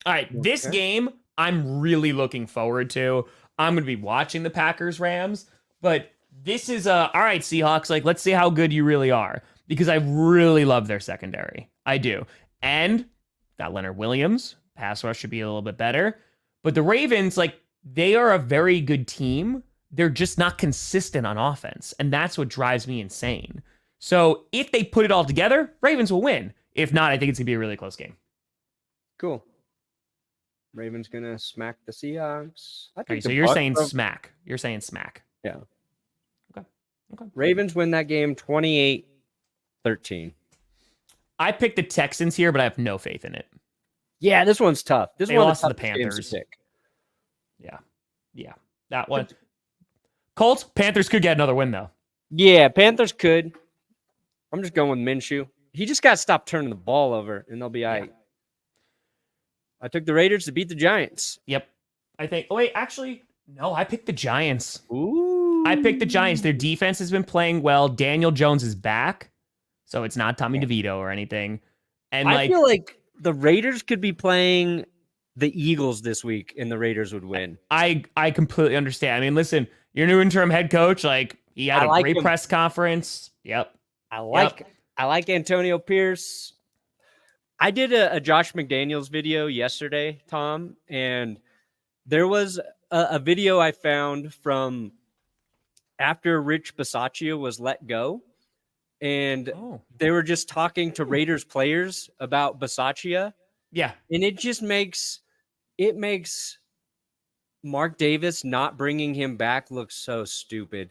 [SPEAKER 2] All right, this game I'm really looking forward to. I'm going to be watching the Packers-Rams, but this is all right, Seahawks, like, let's see how good you really are, because I really love their secondary. I do. And got Leonard Williams. Pass rush should be a little bit better. But the Ravens, like, they are a very good team. They're just not consistent on offense, and that's what drives me insane. So if they put it all together, Ravens will win. If not, I think it's going to be a really close game.
[SPEAKER 1] Cool. Ravens gonna smack the Seahawks.
[SPEAKER 2] Okay, so you're saying smack. You're saying smack.
[SPEAKER 1] Yeah.
[SPEAKER 2] Okay.
[SPEAKER 1] Ravens win that game 28-13.
[SPEAKER 2] I picked the Texans here, but I have no faith in it.
[SPEAKER 1] Yeah, this one's tough. This
[SPEAKER 2] they
[SPEAKER 1] one
[SPEAKER 2] lost to the Panthers. Yeah. That one. Colts, Panthers could get another win, though.
[SPEAKER 1] Yeah, Panthers could. I'm just going with Minshew. He just got to stop turning the ball over, and they'll be all right. I took the Raiders to beat the Giants.
[SPEAKER 2] Yep. I think. Oh, wait, actually, no, I picked the Giants.
[SPEAKER 1] Ooh.
[SPEAKER 2] I picked the Giants. Their defense has been playing well. Daniel Jones is back, so it's not Tommy DeVito or anything. And
[SPEAKER 1] I feel like the Raiders could be playing the Eagles this week, and the Raiders would win.
[SPEAKER 2] I completely understand. I mean, listen, your new interim head coach, like, he had a great press conference. Yep.
[SPEAKER 1] I like Antonio Pierce. I did a Josh McDaniels video yesterday, Tom, and there was a video I found from after Rich Bisaccia was let go, and they were just talking to Raiders players about Bisaccia.
[SPEAKER 2] Yeah,
[SPEAKER 1] and it makes Mark Davis not bringing him back look so stupid.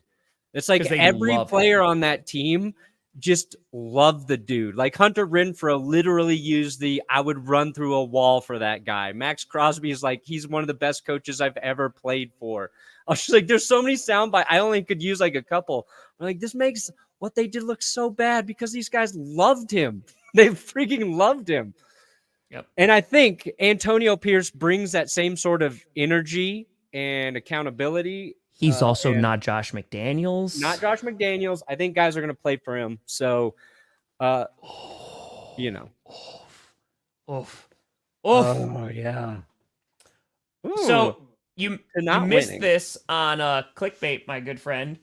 [SPEAKER 1] It's like every player on that team just love the dude. Like Hunter Renfrow literally used I would run through a wall for that guy. Max Crosby is like, he's one of the best coaches I've ever played for. I was just like, there's so many sound bites. I only could use like a couple. I'm like, this makes what they did look so bad because these guys loved him. They freaking loved him.
[SPEAKER 2] Yep.
[SPEAKER 1] And I think Antonio Pierce brings that same sort of energy and accountability.
[SPEAKER 2] He's also not Josh McDaniels.
[SPEAKER 1] Not Josh McDaniels. I think guys are going to play for him. So, you know. Oh, yeah. Ooh.
[SPEAKER 2] So you missed this on clickbait, my good friend.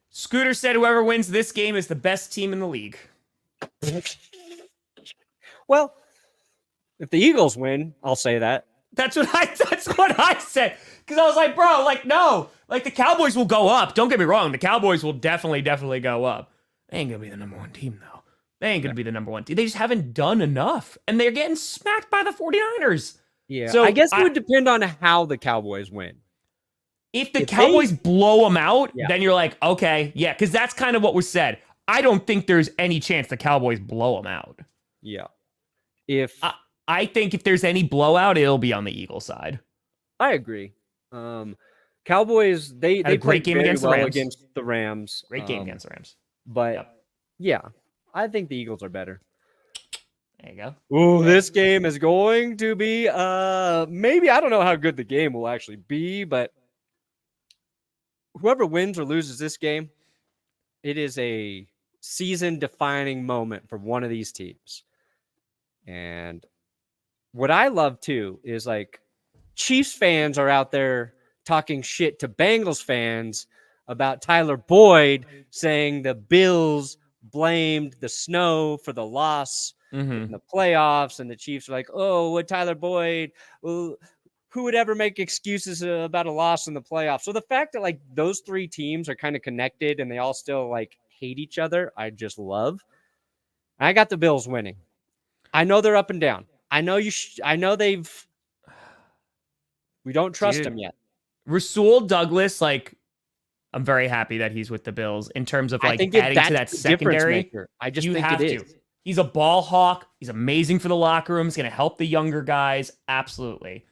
[SPEAKER 2] Scooter said whoever wins this game is the best team in the league.
[SPEAKER 1] Well, If the Eagles win, I'll say that.
[SPEAKER 2] That's what I said. Because I was like, bro, like, no. Like, the Cowboys will go up. Don't get me wrong. The Cowboys will definitely go up. They ain't going to be the number one team, though. They ain't going to be the number one team. They just haven't done enough. And they're getting smacked by the 49ers.
[SPEAKER 1] Yeah.
[SPEAKER 2] So
[SPEAKER 1] I guess it would depend on how the Cowboys win.
[SPEAKER 2] If the Cowboys blow them out, then you're like, okay, yeah. Because that's kind of what was said. I don't think there's any chance the Cowboys blow them out.
[SPEAKER 1] Yeah.
[SPEAKER 2] I think if there's any blowout, it'll be on the Eagles side.
[SPEAKER 1] I agree. Cowboys, they
[SPEAKER 2] had a great game against the Rams.
[SPEAKER 1] Against the Rams.
[SPEAKER 2] Great game against the Rams.
[SPEAKER 1] But yeah, I think the Eagles are better.
[SPEAKER 2] There you go.
[SPEAKER 1] Ooh, this game is going to be maybe, I don't know how good the game will actually be, but whoever wins or loses this game, it is a season-defining moment for one of these teams. And what I love too is like Chiefs fans are out there talking shit to Bengals fans about Tyler Boyd saying the Bills blamed the snow for the loss in the playoffs, and the Chiefs are like, oh, what Tyler Boyd, well, who would ever make excuses about a loss in the playoffs? So the fact that like those three teams are kind of connected and they all still like hate each other, I just love. I got the Bills winning. I know they're up and down. I know I know we don't trust him yet.
[SPEAKER 2] Rasul Douglas, like, I'm very happy that he's with the Bills in terms of like adding to that secondary.
[SPEAKER 1] I just think it is.
[SPEAKER 2] He's a ball hawk. He's amazing for the locker room. He's going to help the younger guys. Absolutely.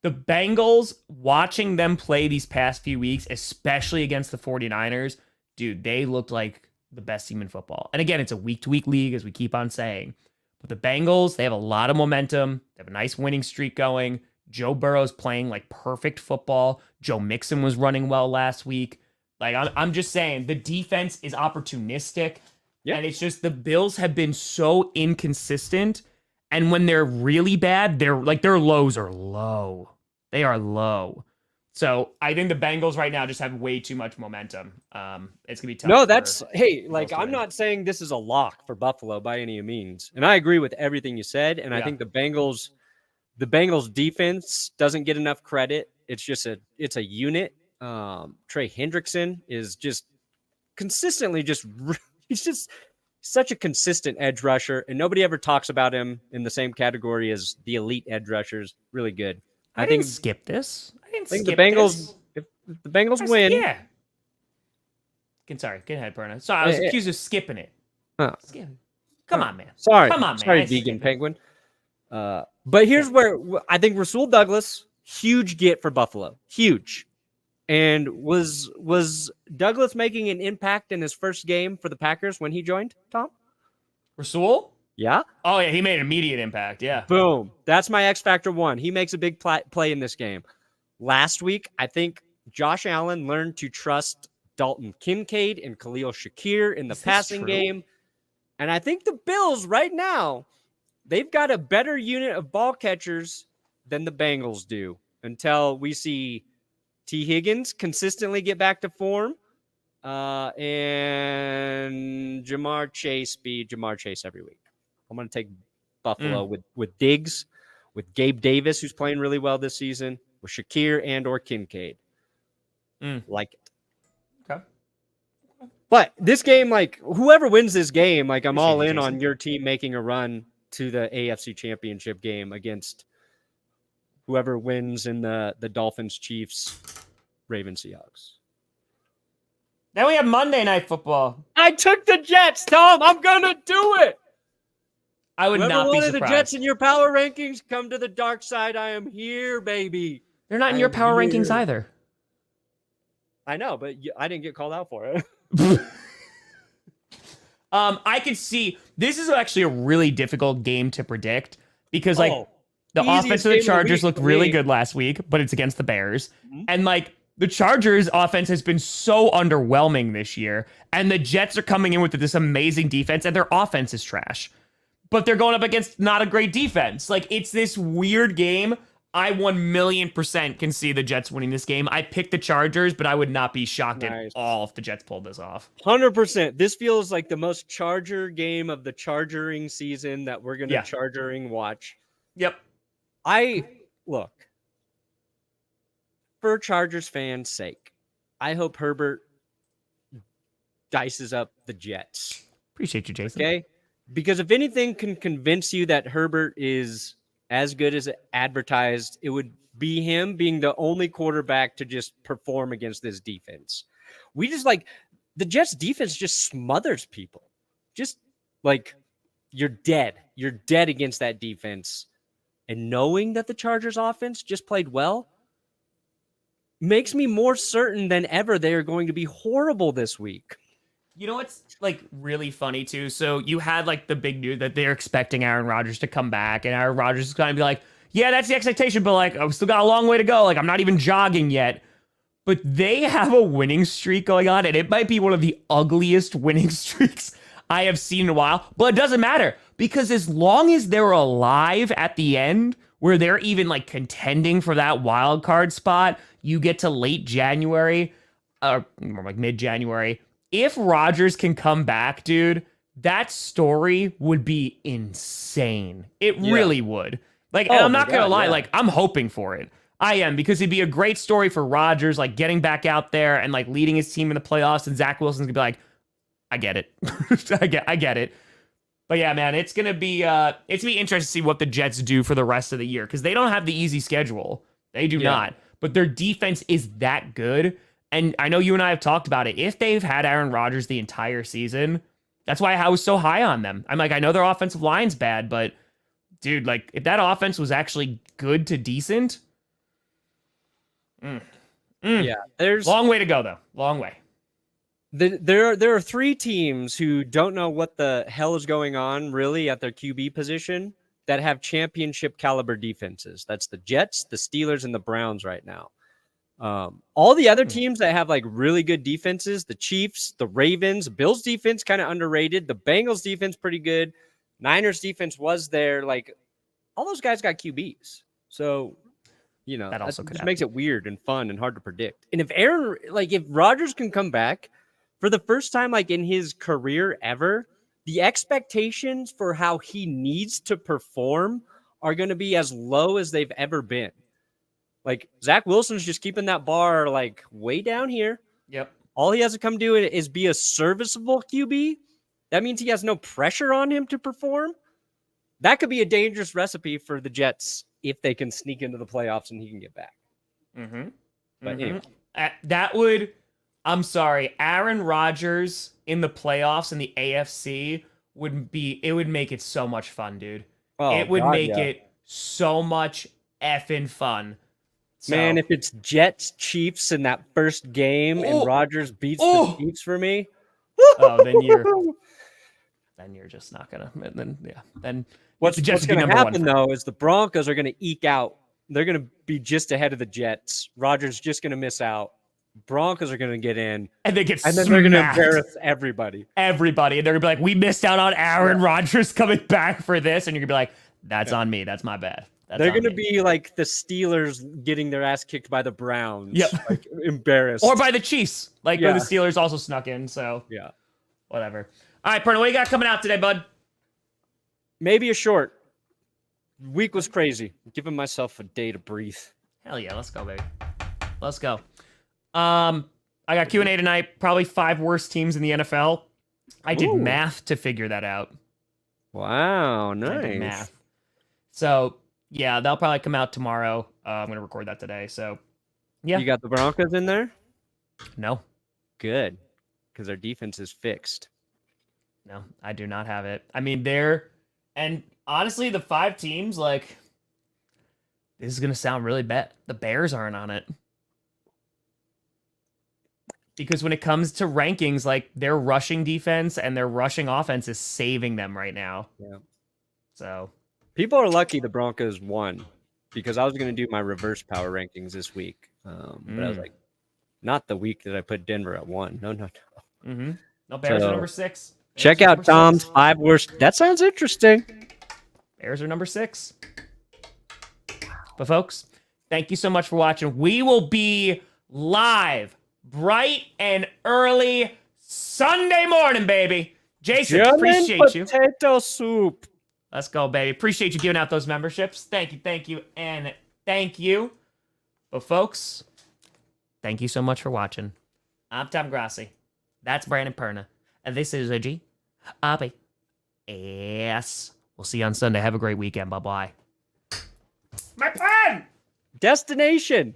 [SPEAKER 2] The Bengals, watching them play these past few weeks, especially against the 49ers, dude, they looked like the best team in football. And again, it's a week-to-week league, as we keep on saying. But the Bengals, they have a lot of momentum. They have a nice winning streak going. Joe Burrow's playing like perfect football. Joe Mixon was running well last week. Like, I'm just saying, the defense is opportunistic. Yeah. And it's just the Bills have been so inconsistent. And when they're really bad, their lows are low. They are low. So I think the Bengals right now just have way too much momentum. It's gonna be tough.
[SPEAKER 1] No, I'm not saying this is a lock for Buffalo by any means. And I agree with everything you said. And I think the Bengals defense doesn't get enough credit. It's a unit. Trey Hendrickson is just consistently he's just such a consistent edge rusher, and nobody ever talks about him in the same category as the elite edge rushers. Really good.
[SPEAKER 2] I think skip this. I think
[SPEAKER 1] the Bengals. If the Bengals win,
[SPEAKER 2] yeah. Sorry, get ahead, Perna. Sorry, I was accused of skipping it. Come on, man.
[SPEAKER 1] Sorry,
[SPEAKER 2] come on, man.
[SPEAKER 1] Sorry, vegan penguin. But here's where I think Rasul Douglas, huge get for Buffalo, huge. And was Douglas making an impact in his first game for the Packers when he joined, Tom?
[SPEAKER 2] Rasul?
[SPEAKER 1] Yeah.
[SPEAKER 2] Oh, yeah, he made an immediate impact, yeah.
[SPEAKER 1] Boom. That's my X Factor 1. He makes a big play in this game. Last week, I think Josh Allen learned to trust Dalton Kincaid and Khalil Shakir in the passing game. And I think the Bills right now, they've got a better unit of ball catchers than the Bengals do until we see T. Higgins consistently get back to form, and Jamar Chase be Jamar Chase every week. I'm going to take Buffalo with Diggs, with Gabe Davis, who's playing really well this season, with Shakir and or Kincaid. Like it.
[SPEAKER 2] Okay.
[SPEAKER 1] But this game, like, whoever wins this game, like, I'm all in on your team making a run to the AFC Championship game against whoever wins in the Dolphins, Chiefs, Ravens, Seahawks.
[SPEAKER 2] Then we have Monday Night Football.
[SPEAKER 1] I took the Jets, Tom. I'm going to do it.
[SPEAKER 2] I would not be surprised.
[SPEAKER 1] The Jets in your power rankings, come to the dark side. I am here, baby.
[SPEAKER 2] They're not in your power rankings either.
[SPEAKER 1] I know, but I didn't get called out for it.
[SPEAKER 2] I could see this is actually a really difficult game to predict because the offense of the Chargers looked really good last week, but it's against the Bears. And like the Chargers offense has been so underwhelming this year, and the Jets are coming in with this amazing defense and their offense is trash, but they're going up against not a great defense. Like, it's this weird game. I 1,000,000% can see the Jets winning this game. I picked the Chargers, but I would not be shocked at all if the Jets pulled this off.
[SPEAKER 1] 100%. This feels like the most Charger game of the Chargering season that we're going to Chargering watch.
[SPEAKER 2] Yep.
[SPEAKER 1] Look, for Chargers fans' sake, I hope Herbert dices up the Jets.
[SPEAKER 2] Appreciate you, Jason.
[SPEAKER 1] Okay? Because if anything can convince you that Herbert is as good as advertised, it would be him being the only quarterback to just perform against this defense. We just the Jets defense just smothers people. Just you're dead. You're dead against that defense. And knowing that the Chargers offense just played well makes me more certain than ever they are going to be horrible this week.
[SPEAKER 2] You know what's really funny too? So you had the big news that they're expecting Aaron Rodgers to come back, and Aaron Rodgers is going to be like, yeah, that's the expectation, but I've still got a long way to go. I'm not even jogging yet. But they have a winning streak going on, and it might be one of the ugliest winning streaks I have seen in a while. But it doesn't matter, because as long as they're alive at the end, where they're even contending for that wild card spot, you get to late January, or more mid-January. If Rodgers can come back, dude, that story would be insane. It really would. And I'm not going to lie, I'm hoping for it. I am, because it'd be a great story for Rodgers, getting back out there and leading his team in the playoffs, and Zach Wilson's gonna be like, I get it. I get it. But yeah, man, it's gonna be interesting to see what the Jets do for the rest of the year, because they don't have the easy schedule. They do not. But their defense is that good. And I know you and I have talked about it. If they've had Aaron Rodgers the entire season, that's why I was so high on them. I'm I know their offensive line's bad, but dude, if that offense was actually good to decent.
[SPEAKER 1] Yeah, there's
[SPEAKER 2] long way to go though. Long way.
[SPEAKER 1] There are three teams who don't know what the hell is going on really at their QB position that have championship caliber defenses. That's the Jets, the Steelers, and the Browns right now. All the other teams that have really good defenses, the Chiefs, the Ravens, Bills defense kind of underrated, the Bengals defense pretty good, Niners defense was there. All those guys got QBs. So that also just makes it weird and fun and hard to predict. And if Rodgers can come back for the first time in his career ever, the expectations for how he needs to perform are going to be as low as they've ever been. Zach Wilson's just keeping that bar way down here.
[SPEAKER 2] Yep.
[SPEAKER 1] All he has to come do is be a serviceable QB. That means he has no pressure on him to perform. That could be a dangerous recipe for the Jets if they can sneak into the playoffs and he can get back. But anyway.
[SPEAKER 2] I'm sorry, Aaron Rodgers in the playoffs in the AFC would make it so much fun, dude. It would make it so much effing fun. So,
[SPEAKER 1] man, if it's Jets Chiefs in that first game and Rodgers beats the Chiefs for me,
[SPEAKER 2] then you're just not gonna. Then
[SPEAKER 1] what's going to happen though is the Broncos are going to eke out. They're going to be just ahead of the Jets. Rodgers just going to miss out. Broncos are going to get in,
[SPEAKER 2] and then
[SPEAKER 1] they're going to embarrass everybody.
[SPEAKER 2] And they're going to be like, "We missed out on Aaron Rodgers coming back for this," and you're going to be like, "That's on me. That's my bad."
[SPEAKER 1] They're going to be like the Steelers getting their ass kicked by the Browns.
[SPEAKER 2] Yep.
[SPEAKER 1] Embarrassed.
[SPEAKER 2] Or by the Chiefs. Where the Steelers also snuck in. So, whatever. All right, Perna, what you got coming out today, bud?
[SPEAKER 1] Maybe a short. Week was crazy. I'm giving myself a day to breathe.
[SPEAKER 2] Hell yeah. Let's go, baby. Let's go. I got Q&A tonight. Probably 5 worst teams in the NFL. I did math to figure that out.
[SPEAKER 1] Wow, nice.
[SPEAKER 2] I did math. So... yeah, they'll probably come out tomorrow. I'm going to record that today. So, yeah.
[SPEAKER 1] You got the Broncos in there?
[SPEAKER 2] No.
[SPEAKER 1] Good. Because their defense is fixed.
[SPEAKER 2] No, I do not have it. I mean, and honestly, the 5 teams, this is going to sound really bad. The Bears aren't on it. Because when it comes to rankings, their rushing defense and their rushing offense is saving them right now.
[SPEAKER 1] Yeah.
[SPEAKER 2] So...
[SPEAKER 1] people are lucky the Broncos won, because I was going to do my reverse power rankings this week. But I was like, not the week that I put Denver at 1. No.
[SPEAKER 2] No, Bears are number 6.
[SPEAKER 1] Check out Tom's 5 worst. That sounds interesting.
[SPEAKER 2] Bears are number 6. But folks, thank you so much for watching. We will be live bright and early Sunday morning, baby. Jason, appreciate you.
[SPEAKER 1] Potato soup.
[SPEAKER 2] Let's go, baby. Appreciate you giving out those memberships. Thank you, and thank you. But folks, thank you so much for watching. I'm Tom Grossi. That's Brandon Perna. And this is a G. Abby. Yes. We'll see you on Sunday. Have a great weekend. Bye-bye. My pen!
[SPEAKER 1] Destination.